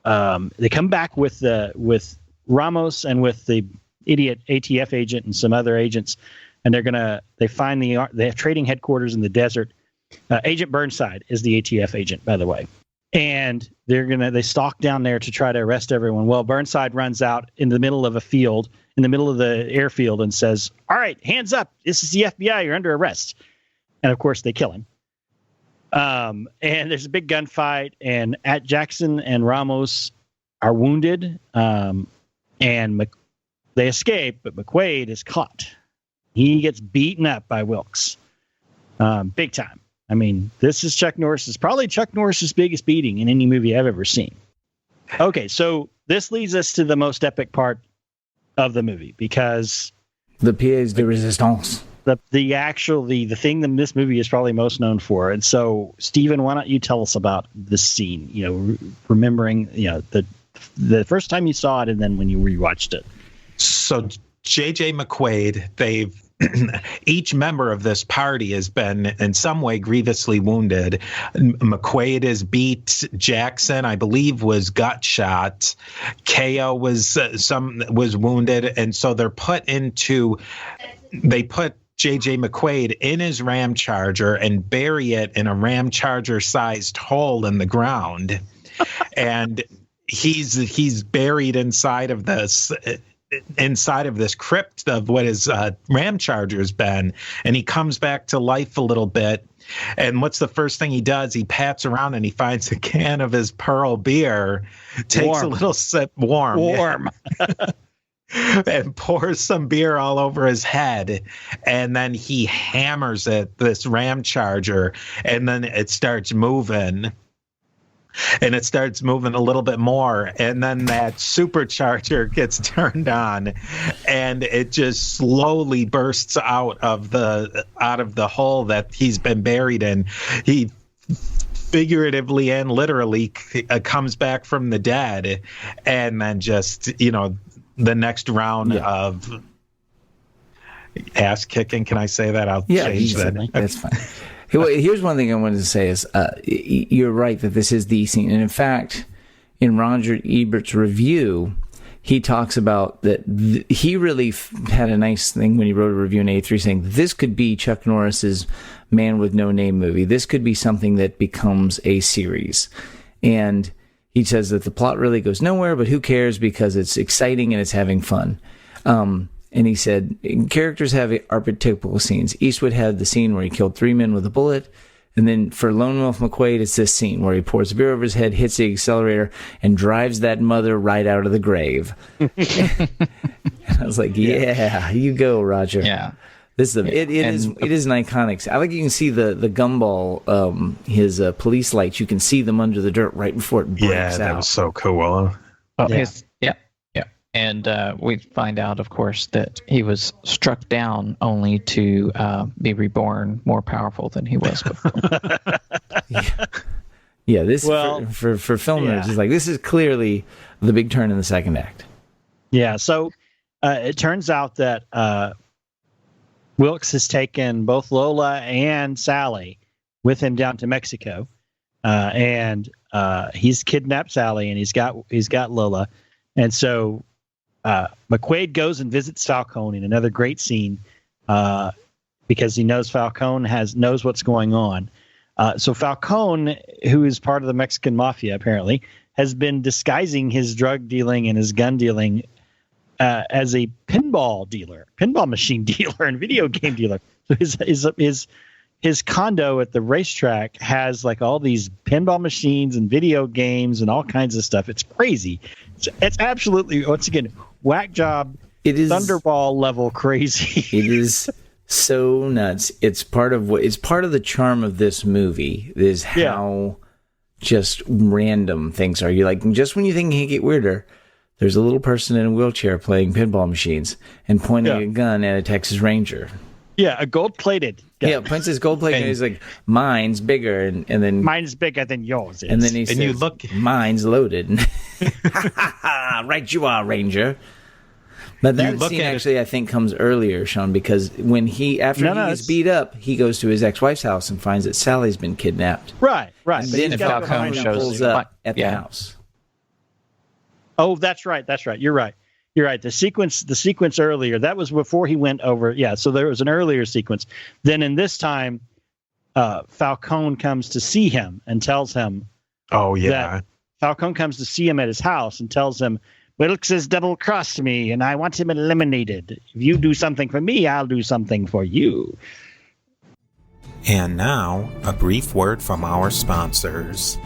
they come back with Ramos and with the idiot ATF agent and some other agents, and they find they have trading headquarters in the desert. Agent Burnside is the ATF agent, by the way, and they stalk down there to try to arrest everyone. Well, Burnside runs out in the middle of a field, in the middle of the airfield, and says, "All right, hands up! This is the FBI. You're under arrest." And of course, they kill him. And there's a big gunfight, and Jackson and Ramos are wounded, and they escape, but McQuade is caught. He gets beaten up by Wilkes, big time. I mean, this is probably Chuck Norris's biggest beating in any movie I've ever seen. Okay, so this leads us to the most epic part of the movie, because the pièce de résistance. The thing that this movie is probably most known for. And so, Stephen, why don't you tell us about this scene? You know, remembering, you know, the first time you saw it and then when you rewatched it. So J.J. McQuade, each member of this party has been in some way grievously wounded. McQuade is beat. Jackson, I believe, was gut shot. K.O. was wounded, and so they put J.J. McQuade in his Ram Charger and bury it in a Ram Charger sized hole in the ground, and he's buried inside of this crypt of what his Ram Charger's been, and he comes back to life a little bit. And what's the first thing he does? He pats around and he finds a can of his Pearl beer, takes a little sip, warm. And pours some beer all over his head, and then he hammers this Ram Charger, and then it starts moving. And it starts moving a little bit more, and then that supercharger gets turned on, and it just slowly bursts out of the hole that he's been buried in. He figuratively and literally comes back from the dead, and then just, you know, the next round of ass kicking. Can I say that? I'll change that. That's fine. Here's one thing I wanted to say is you're right that this is the scene. And in fact, in Roger Ebert's review, he talks about that he really had a nice thing when he wrote a review in A3 saying this could be Chuck Norris's Man with No Name movie. This could be something that becomes a series. And he says that the plot really goes nowhere, but who cares, because it's exciting and it's having fun. And he said, characters have archetypical scenes. Eastwood had the scene where he killed 3 men with a bullet. And then for Lone Wolf McQuade, it's this scene where he pours beer over his head, hits the accelerator, and drives that mother right out of the grave. And I was like, yeah, you go, Roger. Yeah. This is it is an iconic. I like you can see the gumball, his police lights. You can see them under the dirt right before it breaks out. Yeah, that was so cool. And we find out, of course, that he was struck down only to be reborn more powerful than he was before. Yeah, this for film nerds is like, this is clearly the big turn in the second act. Yeah, so it turns out that Wilkes has taken both Lola and Sally with him down to Mexico, and he's kidnapped Sally and he's got Lola, and so McQuade goes and visits Falcone in another great scene because he knows Falcone knows what's going on. So Falcone, who is part of the Mexican mafia apparently, has been disguising his drug dealing and his gun dealing as a pinball machine dealer, and video game dealer. So his condo at the racetrack has like all these pinball machines and video games and all kinds of stuff. It's crazy. It's absolutely, once again, whack job. It is Thunderball level crazy. It is so nuts. It's part of the charm of this movie is how just random things are. You're like, just when you think it can get weirder, there's a little person in a wheelchair playing pinball machines and pointing a gun at a Texas Ranger. Yeah, a gold-plated gun. Yeah, points his gold-plated gun. He's like, mine's bigger, and then mine's bigger than yours is. And then he says, mine's loaded. Right you are, Ranger. But that scene actually, I think, comes earlier, Sean, because when he gets beat up, he goes to his ex-wife's house and finds that Sally's been kidnapped. Right. And then Falcone pulls up at the house. Oh, that's right. You're right. The sequence earlier, that was before he went over. Yeah, so there was an earlier sequence. Then in this time, Falcone comes to see him and tells him. Oh, yeah. That Falcone comes to see him at his house and tells him, Wilkes has double-crossed me, and I want him eliminated. If you do something for me, I'll do something for you. And now, a brief word from our sponsors.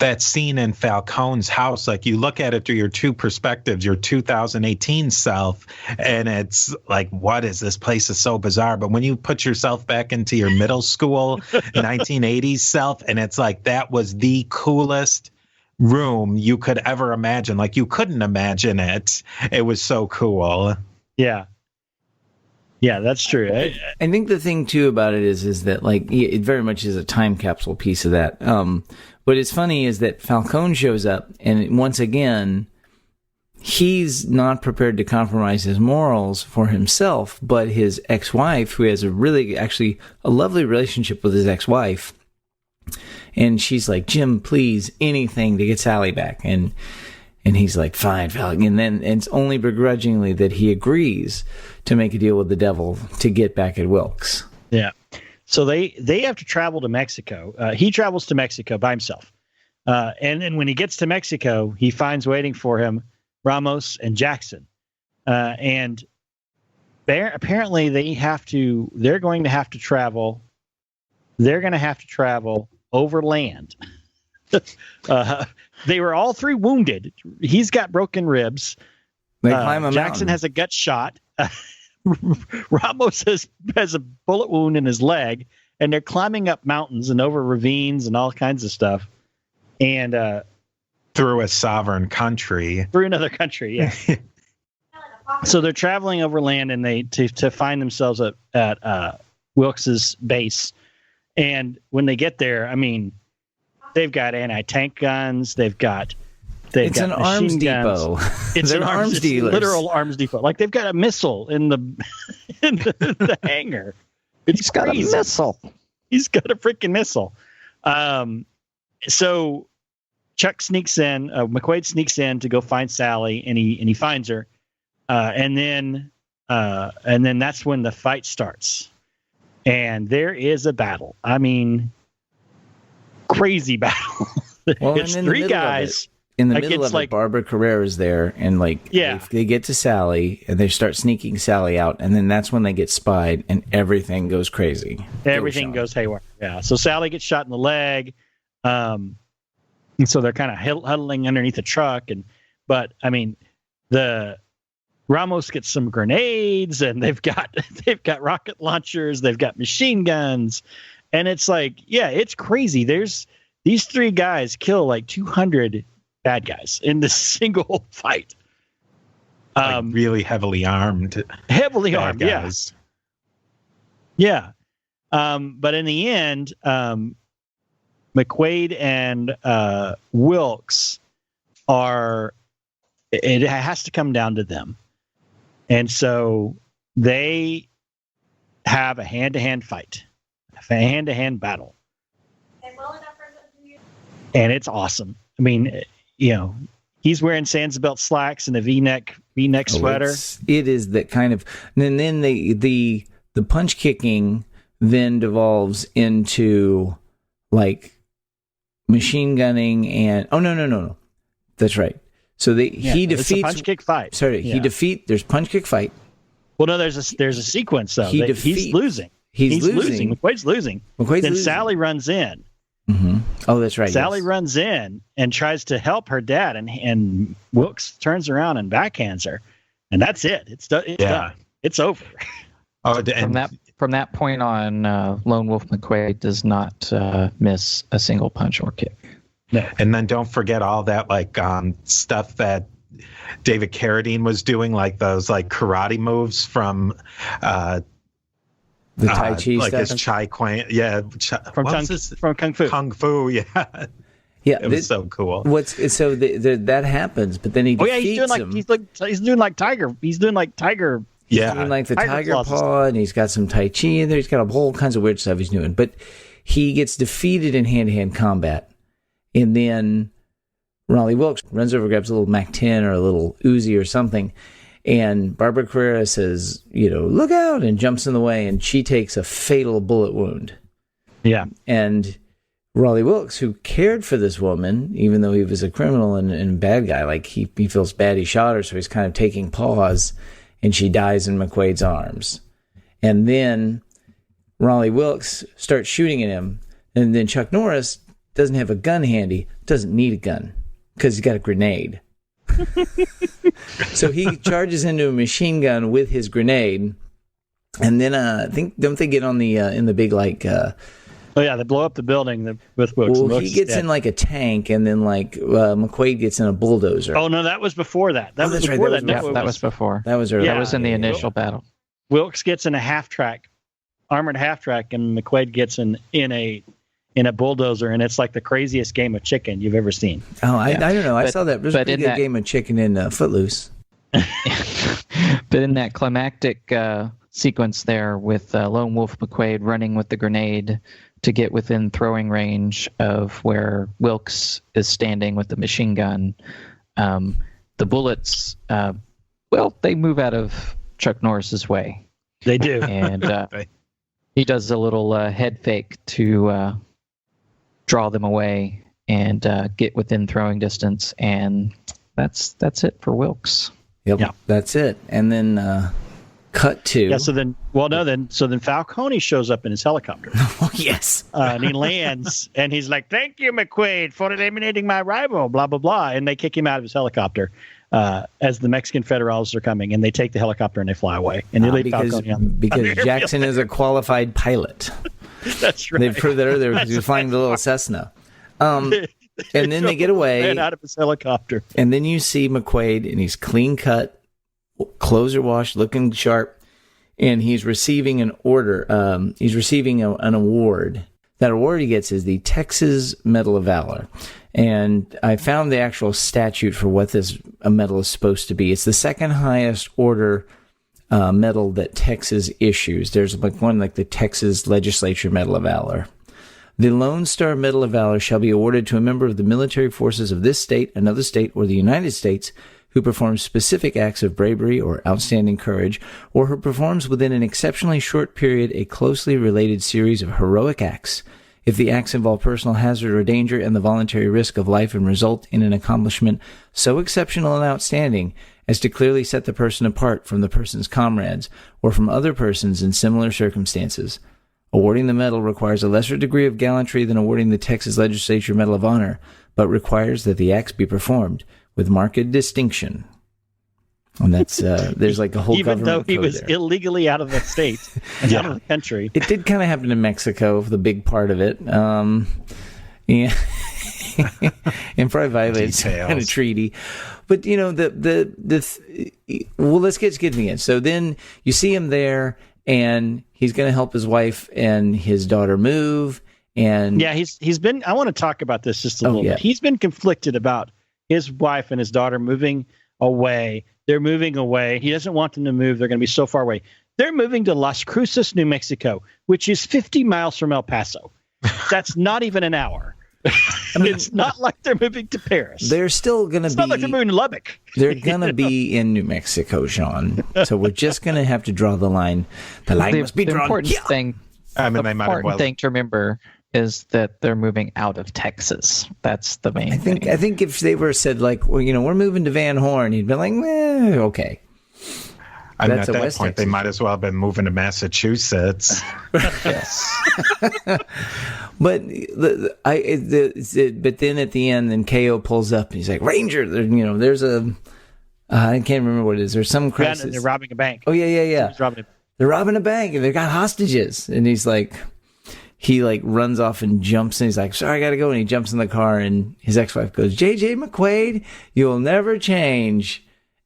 that scene in Falcone's house, like you look at it through your two perspectives, your 2018 self, and it's like, what is this place is so bizarre. But when you put yourself back into your middle school 1980s self, and it's like, that was the coolest room you could ever imagine. Like you couldn't imagine it. It was so cool. Yeah. Yeah, that's true. I think the thing too about it is that like it very much is a time capsule piece of that. What is funny is that Falcone shows up, and once again, he's not prepared to compromise his morals for himself, but his ex-wife, who has actually a lovely relationship with his ex-wife, and she's like, Jim, please, anything to get Sally back, and he's like, fine, Falcone, and then it's only begrudgingly that he agrees to make a deal with the devil to get back at Wilkes. Yeah. So they have to travel to Mexico. He travels to Mexico by himself. And then when he gets to Mexico, he finds waiting for him Ramos and Jackson. And apparently they're going to have to travel overland. They were all three wounded. He's got broken ribs. They climb a Jackson mountain. has a gut shot. Ramos has a bullet wound in his leg, and they're climbing up mountains and over ravines and all kinds of stuff. And through a sovereign country. Through another country, yeah. So they're traveling overland, and they to find themselves at Wilkes's base. And when they get there, I mean, they've got anti-tank guns. It's got an arms depot. It's an arms dealer, literal arms depot. Like they've got a missile in the hangar. He's got a missile. He's got a freaking missile. So Chuck sneaks in. McQuade sneaks in to go find Sally, and he finds her. And then that's when the fight starts. And there is a battle. I mean, crazy battle. Well, it's three guys. In the middle of it, Barbara Carrera is there, and they get to Sally, and they start sneaking Sally out, and then that's when they get spied, and everything goes crazy. Everything goes haywire. Yeah. So Sally gets shot in the leg, and so they're kind of huddling underneath the truck, but I mean, the Ramos gets some grenades, and they've got rocket launchers, they've got machine guns, and it's like, yeah, it's crazy. There's these three guys kill like 200 bad guys in this single fight. Really heavily armed. Guys. Yeah. But in the end, McQuade and Wilkes it has to come down to them. And so they have a hand-to-hand fight, a hand-to-hand battle. And it's awesome. I mean, he's wearing Sansbelt slacks and a V-neck sweater. It is that kind of, and then the punch kicking then devolves into like machine gunning and no, that's right. So he defeats it's a punch kick fight. Sorry, yeah. There's punch kick fight. Well, no, there's a sequence though. He's losing. He's losing. McQuade's losing. Then Sally runs in. Mm-hmm. Oh, that's right. Sally runs in and tries to help her dad, and Wilkes turns around and backhands her, and that's it. It's done. It's over. Oh, from that point on, Lone Wolf McQuade does not miss a single punch or kick. No. And then don't forget all that stuff that David Carradine was doing, like those karate moves from the Tai Chi like stuff? his Chai Quan, yeah, from Kung Fu. Kung Fu, yeah. Yeah, it was so cool. That happens, but then he defeats him. He's doing like tiger. He's doing like tiger. He's doing like the tiger paw, and he's got some Tai Chi in there. He's got a whole kinds of weird stuff he's doing. But he gets defeated in hand-to-hand combat, and then Raleigh Wilkes runs over, grabs a little MAC-10 or a little Uzi or something, and Barbara Carrera says, look out, and jumps in the way, and she takes a fatal bullet wound. Yeah. And Raleigh Wilkes, who cared for this woman, even though he was a criminal and a bad guy, like he feels bad he shot her, so he's kind of taking pause, and she dies in McQuade's arms. And then Raleigh Wilkes starts shooting at him, and then Chuck Norris doesn't have a gun handy, doesn't need a gun because he's got a grenade. So he charges into a machine gun with his grenade, and then don't they get on the in the big like? Oh yeah, they blow up the building with Wilkes. Well, he gets in like a tank, and then like McQuade gets in a bulldozer. Oh no, that was before that. That was right, before that that. That was before. That was early. That was in the initial battle. Wilkes gets in a armored half track, and McQuade gets in a bulldozer, and it's like the craziest game of chicken you've ever seen. Oh, I don't know. I saw that. There's a pretty good game of chicken in Footloose. But in that climactic sequence there with Lone Wolf McQuade running with the grenade to get within throwing range of where Wilkes is standing with the machine gun, the bullets, they move out of Chuck Norris's way. They do. And he does a little head fake to draw them away and get within throwing distance, and that's it for Wilkes. Yep, yeah. That's it. And then cut to... Yeah, so then Falcone shows up in his helicopter. Oh, yes. And he lands, and he's like, "Thank you, McQuade, for eliminating my rival, blah, blah, blah." And they kick him out of his helicopter as the Mexican federals are coming, and they take the helicopter and they fly away. And they leave Falcone on because Jackson is a qualified pilot. That's right. They proved that earlier because he was flying the little Cessna. And then they get away. Ran out of his helicopter. And then you see McQuade, and he's clean cut, clothes are washed, looking sharp, and he's receiving an order. He's receiving an award. That award he gets is the Texas Medal of Valor. And I found the actual statute for what this medal is supposed to be. It's the second highest order medal that Texas issues. There's one like the Texas Legislature Medal of Valor. The Lone Star Medal of Valor shall be awarded to a member of the military forces of this state, another state, or the United States who performs specific acts of bravery or outstanding courage, or who performs within an exceptionally short period a closely related series of heroic acts, if the acts involve personal hazard or danger and the voluntary risk of life and result in an accomplishment so exceptional and outstanding as to clearly set the person apart from the person's comrades or from other persons in similar circumstances. Awarding the medal requires a lesser degree of gallantry than awarding the Texas Legislature Medal of Honor, but requires that the acts be performed with marked distinction. And that's there's like a whole even government though he code was there. Illegally out of the state and out of the country. It did kind of happen in Mexico, the big part of it. Yeah. And probably violated some kind of treaty. But, you know, well, let's get to the end. So then you see him there, and he's going to help his wife and his daughter move. And yeah, he's been, I want to talk about this just a little bit. He's been conflicted about his wife and his daughter moving away. They're moving away. He doesn't want them to move. They're going to be so far away. They're moving to Las Cruces, New Mexico, which is 50 miles from El Paso. That's not even an hour. I mean, it's not like they're moving to Paris. They're still going to be. It's not like they're moving to Lubbock. They're going to be in New Mexico, Sean. So we're just going to have to draw the line. The line must be drawn. Important thing. I mean, they might as well. Thing to remember is that they're moving out of Texas. That's the main thing. I think if they were said like, well, you know, we're moving to Van Horn, he'd be like, okay. I mean, at that point, they might as well have been moving to Massachusetts. Yes. But but then at the end, then KO pulls up and he's like, Ranger, you know, there's a, I can't remember what it is. There's some crisis. Yeah, they're robbing a bank. Oh, yeah. They're robbing a bank and they've got hostages. And he's like, he like runs off and jumps and he's like, sorry, I got to go. And he jumps in the car and his ex-wife goes, JJ McQuade, you'll never change.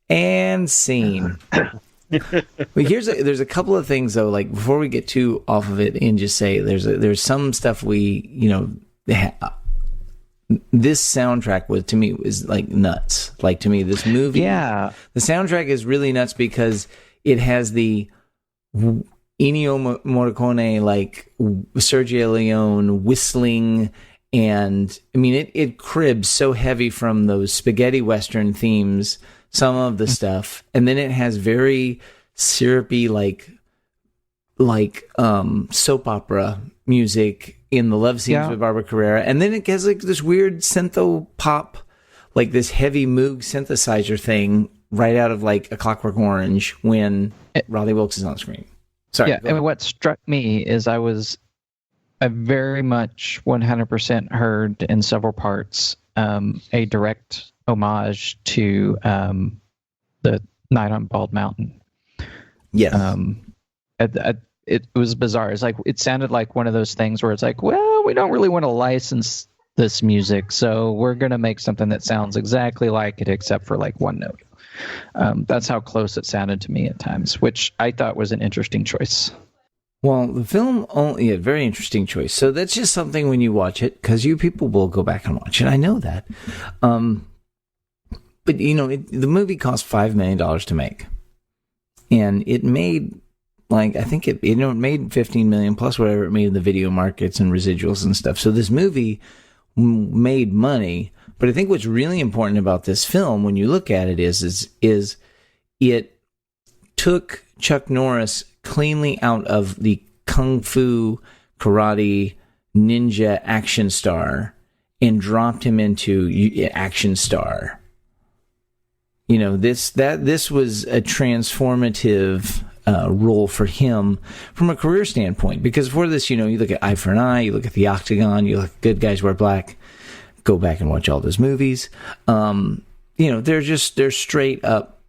And scene. Well, there's a couple of things though, like before we get too off of it and just say there's some stuff we, you know, this soundtrack to me was like nuts. Like to me, this movie, the soundtrack is really nuts because it has the Ennio Morricone, like Sergio Leone whistling. And I mean, it cribs so heavy from those spaghetti Western themes, some of the stuff. And then it has very syrupy, like soap opera music in the love scenes with Barbara Carrera. And then it has like this weird syntho pop, like this heavy Moog synthesizer thing right out of like A Clockwork Orange when Raleigh Wilkes is on screen. Sorry. Yeah. And what struck me is I was I very much 100% heard in several parts a direct homage to the Night on Bald Mountain. Yes. It was bizarre. It's like it sounded like one of those things where it's like, well, we don't really want to license this music, so we're going to make something that sounds exactly like it, except for like one note. That's how close it sounded to me at times, which I thought was an interesting choice. Well, the film only a very interesting choice. So that's just something when you watch it, because you people will go back and watch it. I know that. But the movie cost $5 million to make, and it made I think it made 15 million plus whatever it made in the video markets and residuals and stuff. So this movie made money. But I think what's really important about this film, when you look at it, is it took Chuck Norris cleanly out of the kung fu, karate, ninja action star and dropped him into action star. This was a transformative role for him from a career standpoint. Because for this, you look at Eye for an Eye, you look at The Octagon, you look at Good Guys Wear Black. Go back and watch all those movies. They're straight up,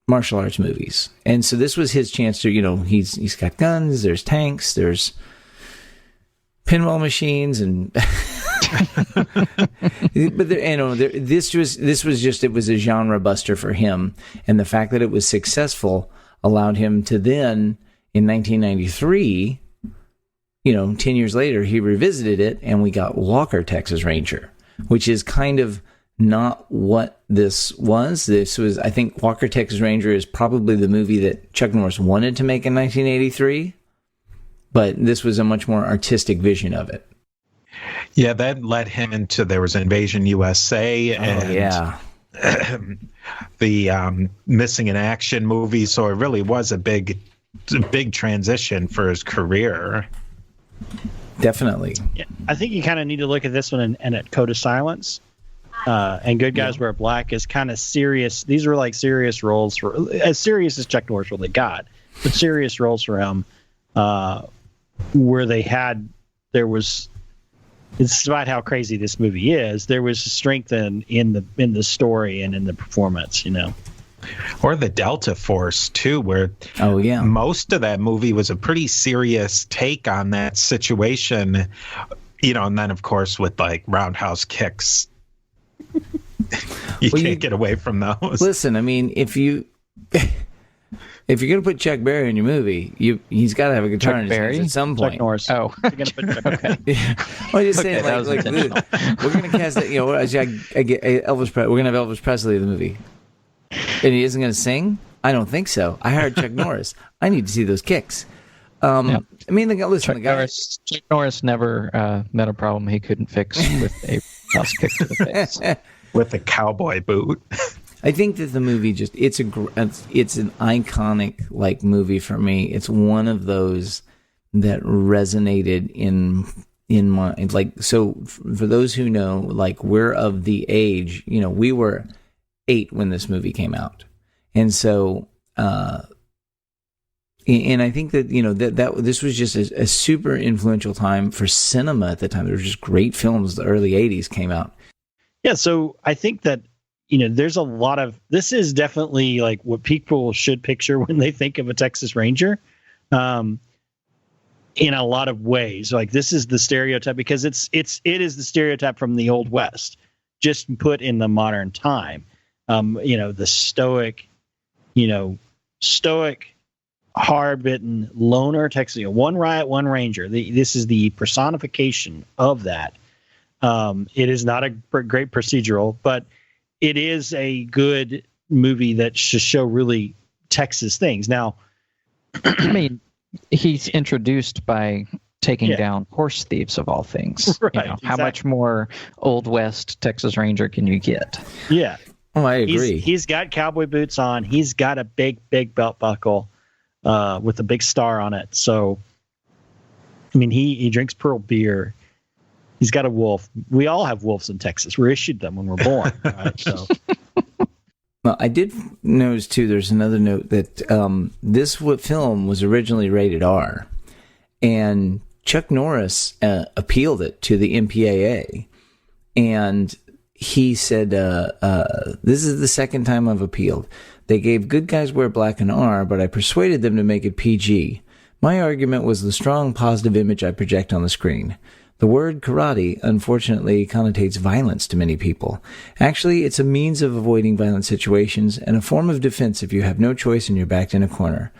martial arts movies. And so this was his chance to, he's got guns, there's tanks, there's pinball machines, and but this was a genre buster for him, and the fact that it was successful allowed him to then in 1993. 10 years later, he revisited it, and we got Walker, Texas Ranger, which is kind of not what this was. This was, I think, Walker, Texas Ranger is probably the movie that Chuck Norris wanted to make in 1983, but this was a much more artistic vision of it. Yeah, that led him into, there was Invasion USA and the Missing in Action movie, so it really was a big transition for his career. Definitely. Yeah, I think you kind of need to look at this one and at Code of Silence. And Good Guys Wear Black is kind of serious. These were like serious roles for, as serious as Chuck Norris really got, but serious roles for him, where despite how crazy this movie is, there was strength in the story and in the performance, Or the Delta Force, too, where most of that movie was a pretty serious take on that situation, and then, of course, with like roundhouse kicks. You can't get away from those. Listen, I mean, if you're going to put Chuck Berry in your movie, he's got to have a guitar in his hands at some point. Chuck Norris. Oh. You're going to put Chuck Berry. Yeah. Well, just saying, we're going to cast it, I get Elvis Presley. We're going to have Elvis Presley in the movie. And he isn't going to sing? I don't think so. I hired Chuck Norris. I need to see those kicks. I mean, listen, Chuck Norris never met a problem he couldn't fix with a house kick to the face. With a cowboy boot. I think that the movie it's an iconic movie for me. It's one of those that resonated in my, so for those who know, we're of the age, we were 8 when this movie came out. And so, and I think that, that this was just a super influential time for cinema at the time. There were just great films. The early 80s came out. Yeah. So I think that, there's a lot of, this is definitely like what people should picture when they think of a Texas Ranger. In a lot of ways, like this is the stereotype, because it is the stereotype from the Old West, just put in the modern time. The stoic, hard-bitten loner Texas, one riot, one ranger. This is the personification of that. It is not a great procedural, but it is a good movie that should show really Texas things. Now, I mean, he's introduced by taking down horse thieves of all things. Right, How much more Old West Texas Ranger can you get? Yeah. Oh, I agree. He's got cowboy boots on. He's got a big belt buckle with a big star on it. So, I mean, he drinks Pearl beer. He's got a wolf. We all have wolves in Texas. We're issued them when we're born. Right? So. Well, I did notice, too, there's another note that this film was originally rated R. And Chuck Norris appealed it to the MPAA, and he said, this is the second time I've appealed. They gave Good Guys Wear Black an R, but I persuaded them to make it PG. My argument was the strong positive image I project on the screen. The word karate, unfortunately, connotates violence to many people. Actually, it's a means of avoiding violent situations and a form of defense if you have no choice and you're backed in a corner.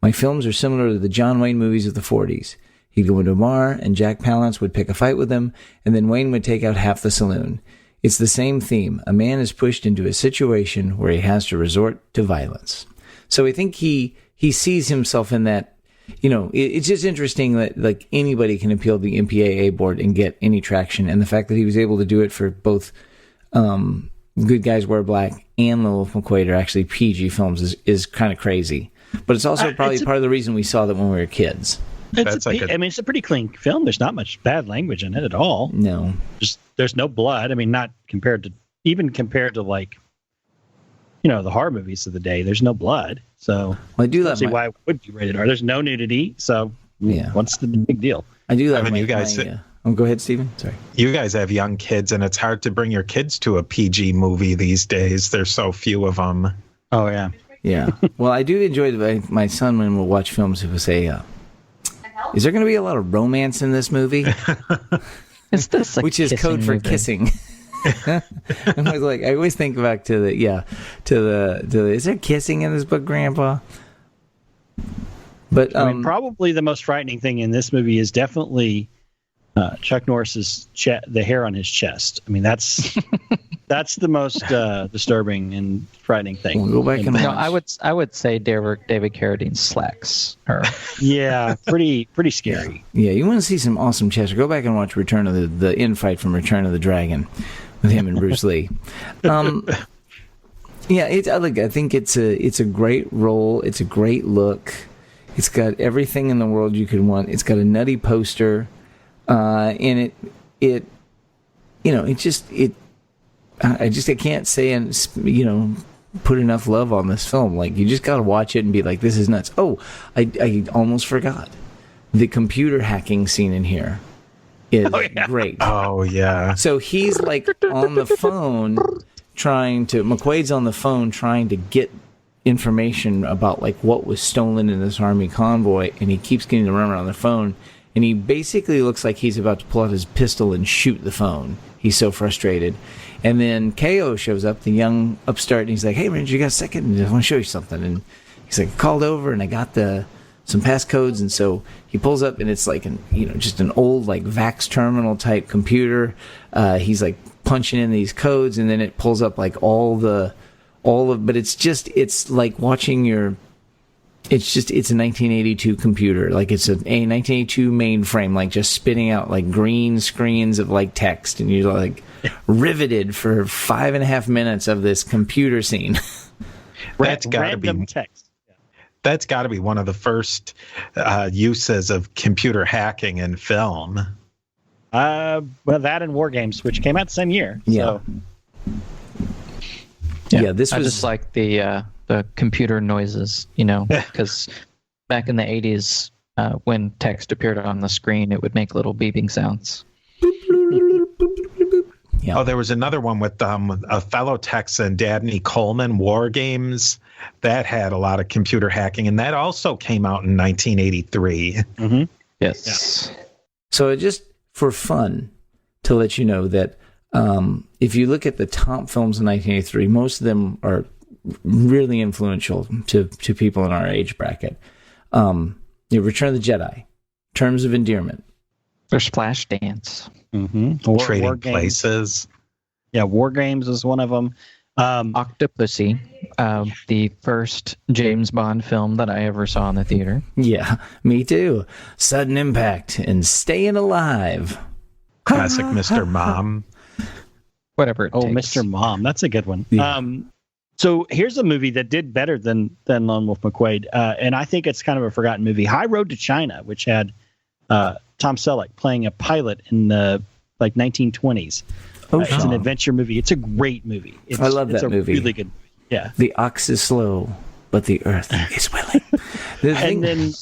My films are similar to the John Wayne movies of the 40s. He'd go into a bar, and Jack Palance would pick a fight with him, and then Wayne would take out half the saloon. It's the same theme. A man is pushed into a situation where he has to resort to violence. So I think he sees himself in that. You know, it's just interesting that like anybody can appeal to the MPAA board and get any traction, and the fact that he was able to do it for both Good Guys Wear Black and The Wolf McQuade are actually PG films is kind of crazy. But it's also probably part of the reason we saw that when we were kids. It's a pretty clean film. There's not much bad language in it at all. No, just there's no blood. I mean, not compared to like, you know, the horror movies of the day. There's no blood. So I do see why it would be rated R. There's no nudity. So yeah, what's the big deal? I do that. I mean, you guys. Go ahead, Stephen. Sorry. You guys have young kids, and it's hard to bring your kids to a PG movie these days. There's so few of them. Oh yeah. Yeah. Well, I do enjoy my son when we'll watch films. He will say, "Is there going to be a lot of romance in this movie?" Is this which is code for movie? Kissing? I always think back to the is there kissing in this book, Grandpa? But I mean, probably the most frightening thing in this movie is definitely Chuck Norris's the hair on his chest. I mean, that's the most disturbing and frightening thing. We'll go back and watch. I would say David Carradine's slacks are pretty scary. Yeah, you want to see some awesome chest? Go back and watch Return of the infight from Return of the Dragon with him and Bruce Lee. Yeah, I think it's a great role. It's a great look. It's got everything in the world you could want. It's got a nutty poster, and I can't say and put enough love on this film. Like, you just got to watch it and be like, this is nuts. Oh, I almost forgot the computer hacking scene in here is great. Oh yeah. So he's like on the phone McQuade's on the phone trying to get information about like what was stolen in this army convoy, and he keeps getting the rumor on the phone, and he basically looks like he's about to pull out his pistol and shoot the phone. He's so frustrated. And then KO shows up, the young upstart, and he's like, "Hey, Ranger, you got a second? I want to show you something." And he's like, "Called over, and I got some passcodes." And so he pulls up, and it's like just an old like VAX terminal type computer. He's like punching in these codes, and then it pulls up like but it's like watching it's a 1982 computer. Like it's a 1982 mainframe, like just spitting out like green screens of like text, and you're like riveted for 5.5 minutes of this computer scene. That's got to be text. That's got to be one of the first uses of computer hacking in film. Well, that and War Games, which came out the same year. Yeah. So. Yeah, this was I just like the computer noises, because back in the 80s, when text appeared on the screen, it would make little beeping sounds. Yeah. Oh, there was another one with a fellow Texan, Dabney Coleman, War Games. That had a lot of computer hacking, and that also came out in 1983. Mm-hmm. Yes. Yeah. So just for fun, to let you know that if you look at the top films in 1983, most of them are really influential to people in our age bracket. Return of the Jedi, Terms of Endearment. There's Flashdance. Mm-hmm. Trading Places. Yeah, War Games is one of them. Octopussy, the first James Bond film that I ever saw in the theater. Yeah, me too. Sudden Impact and Staying Alive. Classic Mr. Mom. Whatever it takes. Mr. Mom. That's a good one. Yeah. So here's a movie that did better than Lone Wolf McQuade, and I think it's kind of a forgotten movie. High Road to China, which had Tom Selleck playing a pilot in the 1920s. It's an adventure movie. It's a great movie. I love that movie. It's a really good movie. Yeah. The ox is slow, but the earth is willing. Then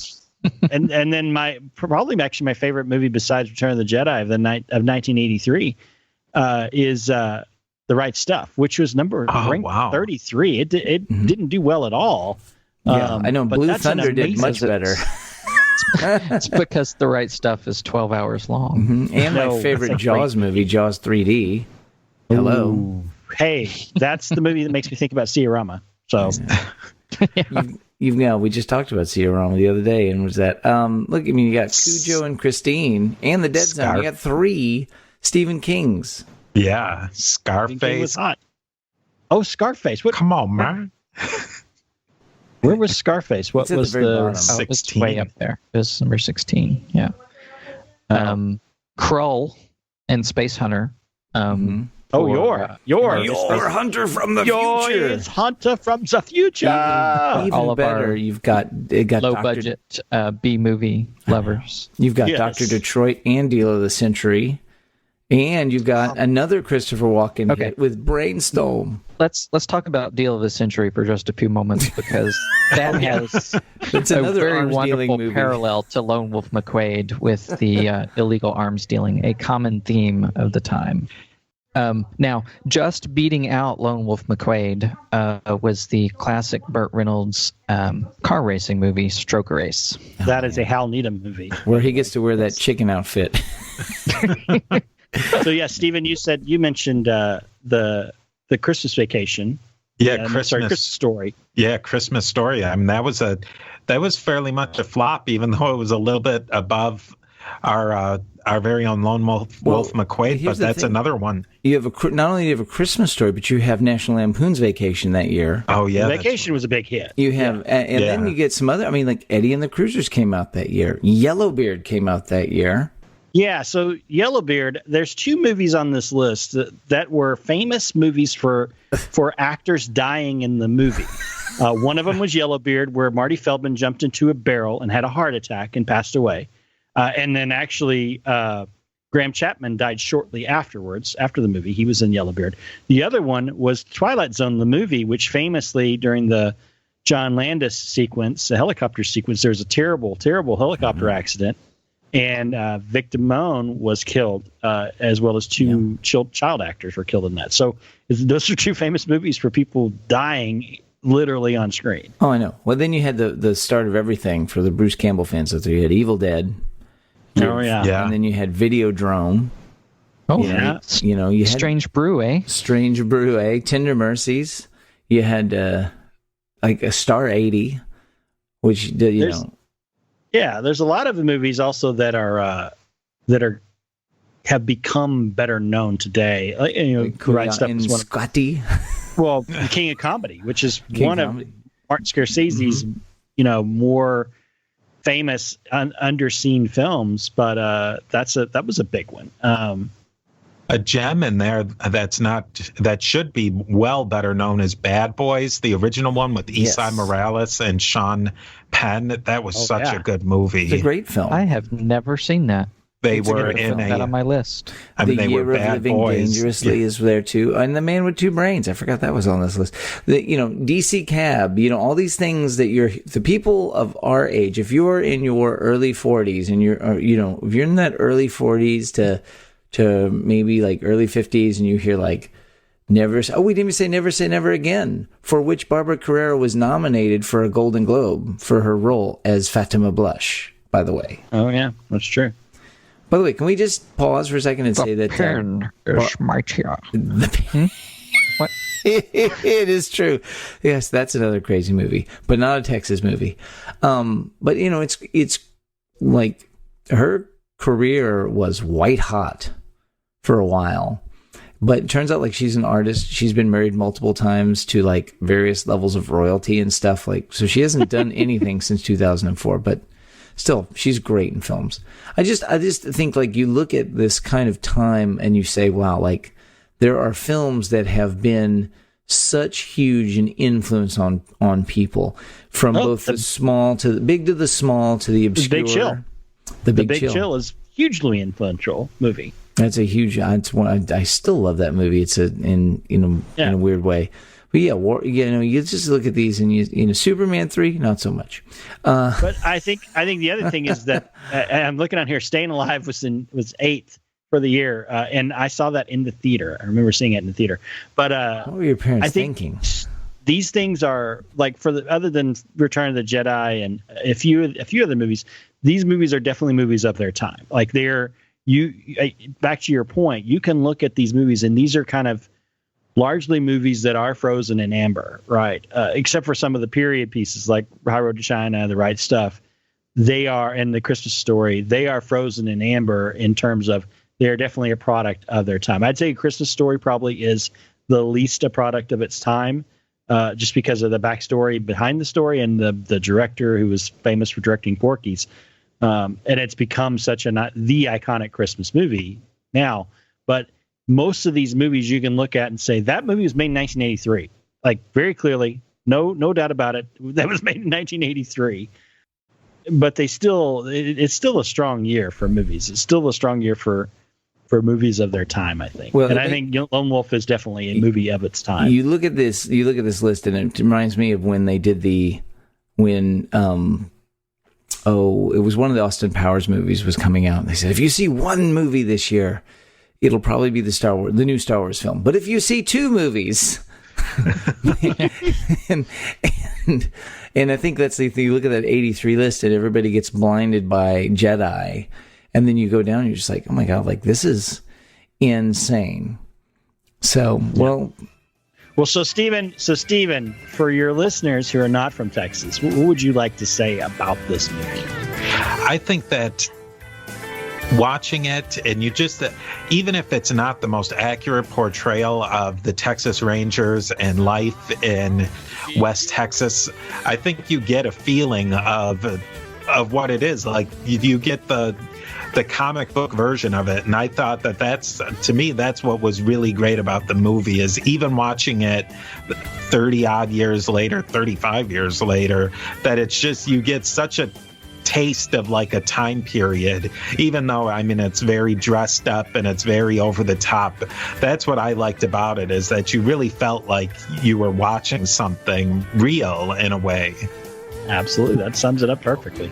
and then probably actually my favorite movie besides Return of the Jedi of 1983 is The Right Stuff, which was ranked 33. It didn't do well at all. Yeah, I know. Blue Thunder did much better. It's because The Right Stuff is 12 hours long. Mm-hmm. And my favorite Jaws movie, Jaws 3D. Hello. Ooh. Hey, that's the movie that makes me think about Ciarama. So, we just talked about Ciarama the other day, and was that look? I mean, you got Cujo and Christine and The Dead Zone. You got 3 Stephen Kings. Yeah, Scarface was hot. Oh, Scarface! What? Come on, man. Where was Scarface? What was the 16? It's way up there. It was number 16. Yeah. Krull and Space Hunter. You're Hunter from the future. Is Hunter from the future. Even all of better, our you've got low budget B movie lovers. You've got Dr. Detroit and Deal of the Century. And you've got another Christopher Walken hit with Brainstorm. Let's talk about Deal of the Century for just a few moments, because that has it's a another very wonderful movie. Parallel to Lone Wolf McQuade with the illegal arms dealing, a common theme of the time. Now, just beating out Lone Wolf McQuade was the classic Burt Reynolds car racing movie, Stroke Race. That is a Hal Needham movie. Where he gets to wear that chicken outfit. So, yeah, Stephen, you mentioned the Christmas Vacation. Yeah, Christmas Story. Yeah, Christmas Story. I mean, that was fairly much a flop, even though it was a little bit above our very own Lone Wolf McQuade. But that's another one. You have not only do you have a Christmas Story, but you have National Lampoon's Vacation that year. Oh yeah, Vacation was a big hit. You have, and then you get some other. I mean, like Eddie and the Cruisers came out that year. Yellowbeard came out that year. Yeah, so Yellowbeard, there's 2 movies on this list that were famous movies for actors dying in the movie. One of them was Yellowbeard, where Marty Feldman jumped into a barrel and had a heart attack and passed away. And then actually, Graham Chapman died shortly afterwards, after the movie. He was in Yellowbeard. The other one was Twilight Zone, the movie, which famously, during the John Landis sequence, the helicopter sequence, there was a terrible, terrible helicopter accident. And Vic Damone was killed, as well as 2 child actors were killed in that. So those are 2 famous movies for people dying literally on screen. Oh, I know. Well, then you had the start of everything for the Bruce Campbell fans. So you had Evil Dead. Yeah. And then you had Videodrome. Oh, you had Strange Brew, eh? Strange Brew, eh? Tender Mercies. You had like a Star 80, which Yeah, there's a lot of the movies also that have become better known today. Right Stuff is one of, Scotty. Well, The King of Comedy, which is one of Martin Scorsese's, more famous underseen films, but that was a big one. A gem in there that should be well better known as Bad Boys, the original one with Esai Morales and Sean Penn. That was such a good movie. It's a great film. I have never seen that. They were in that on my list. I mean, the they Year were of Bad Living Boys. Dangerously is there too, and The Man with 2 Brains. I forgot that was on this list. DC Cab. All these things that the people of our age. If you're in your early 40s and if you're in that early 40s to maybe like early 50s, and you hear like we didn't even say Never Again, for which Barbara Carrera was nominated for a Golden Globe for her role as Fatima Blush, by the way. Oh yeah, that's true. By the way, can we just pause for a second and say that pen is my chair. What? It is true. Yes, that's another crazy movie, but not a Texas movie. But it's like her career was white hot for a while, but it turns out like she's an artist. She's been married multiple times to like various levels of royalty and stuff. So she hasn't done anything since 2004, but still, she's great in films. I just think like you look at this kind of time and you say, wow, like there are films that have been such huge an influence on people, from both the small to the big to the small to the obscure. Big Chill. The Big Chill is hugely influential movie. That's a huge. It's one. I still love that movie. It's in a weird way. But yeah, you just look at these and Superman 3, not so much. But I think the other thing is that I'm looking on here. Staying Alive was 8th for the year, and I saw that in the theater. I remember seeing it in the theater. But what were your parents thinking? These things are like other than Return of the Jedi and a few other movies. These movies are definitely movies of their time. Like back to your point, you can look at these movies and these are kind of largely movies that are frozen in amber, right? Except for some of the period pieces like High Road to China, The Right Stuff. They are, and The Christmas Story, they are frozen in amber in terms of they're definitely a product of their time. I'd say Christmas Story probably is the least a product of its time, just because of the backstory behind the story and the director who was famous for directing Porky's. And it's become such the iconic Christmas movie now. But most of these movies you can look at and say that movie was made in 1983, like very clearly, no doubt about it. That was made in 1983. But it's still a strong year for movies. It's still a strong year for movies of their time, I think. Well, and I think Lone Wolf is definitely a movie of its time. You look at this list, and it reminds me of when they did it was one of the Austin Powers movies was coming out. And they said, if you see one movie this year, it'll probably be the new Star Wars film. But if you see two movies, and I think that's the thing. You look at that 83 list, and everybody gets blinded by Jedi, and then you go down, and you're just like, oh my god, like this is insane. So so Stephen, for your listeners who are not from Texas, what would you like to say about this movie? I think that watching it, and you just, even if it's not the most accurate portrayal of the Texas Rangers and life in West Texas, I think you get a feeling of what it is. Like you get the comic book version of it, and I thought that's what was really great about the movie, is even watching it 30 odd years later, 35 years later, that it's just, you get such a taste of like a time period, even though it's very dressed up and it's very over the top. That's what I liked about it, is that you really felt like you were watching something real in a way. Absolutely, that sums it up perfectly.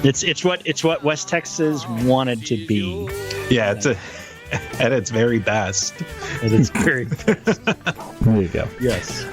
It's what West Texas wanted to be. Yeah, it's at its very best. At its very best. There you go. Yes.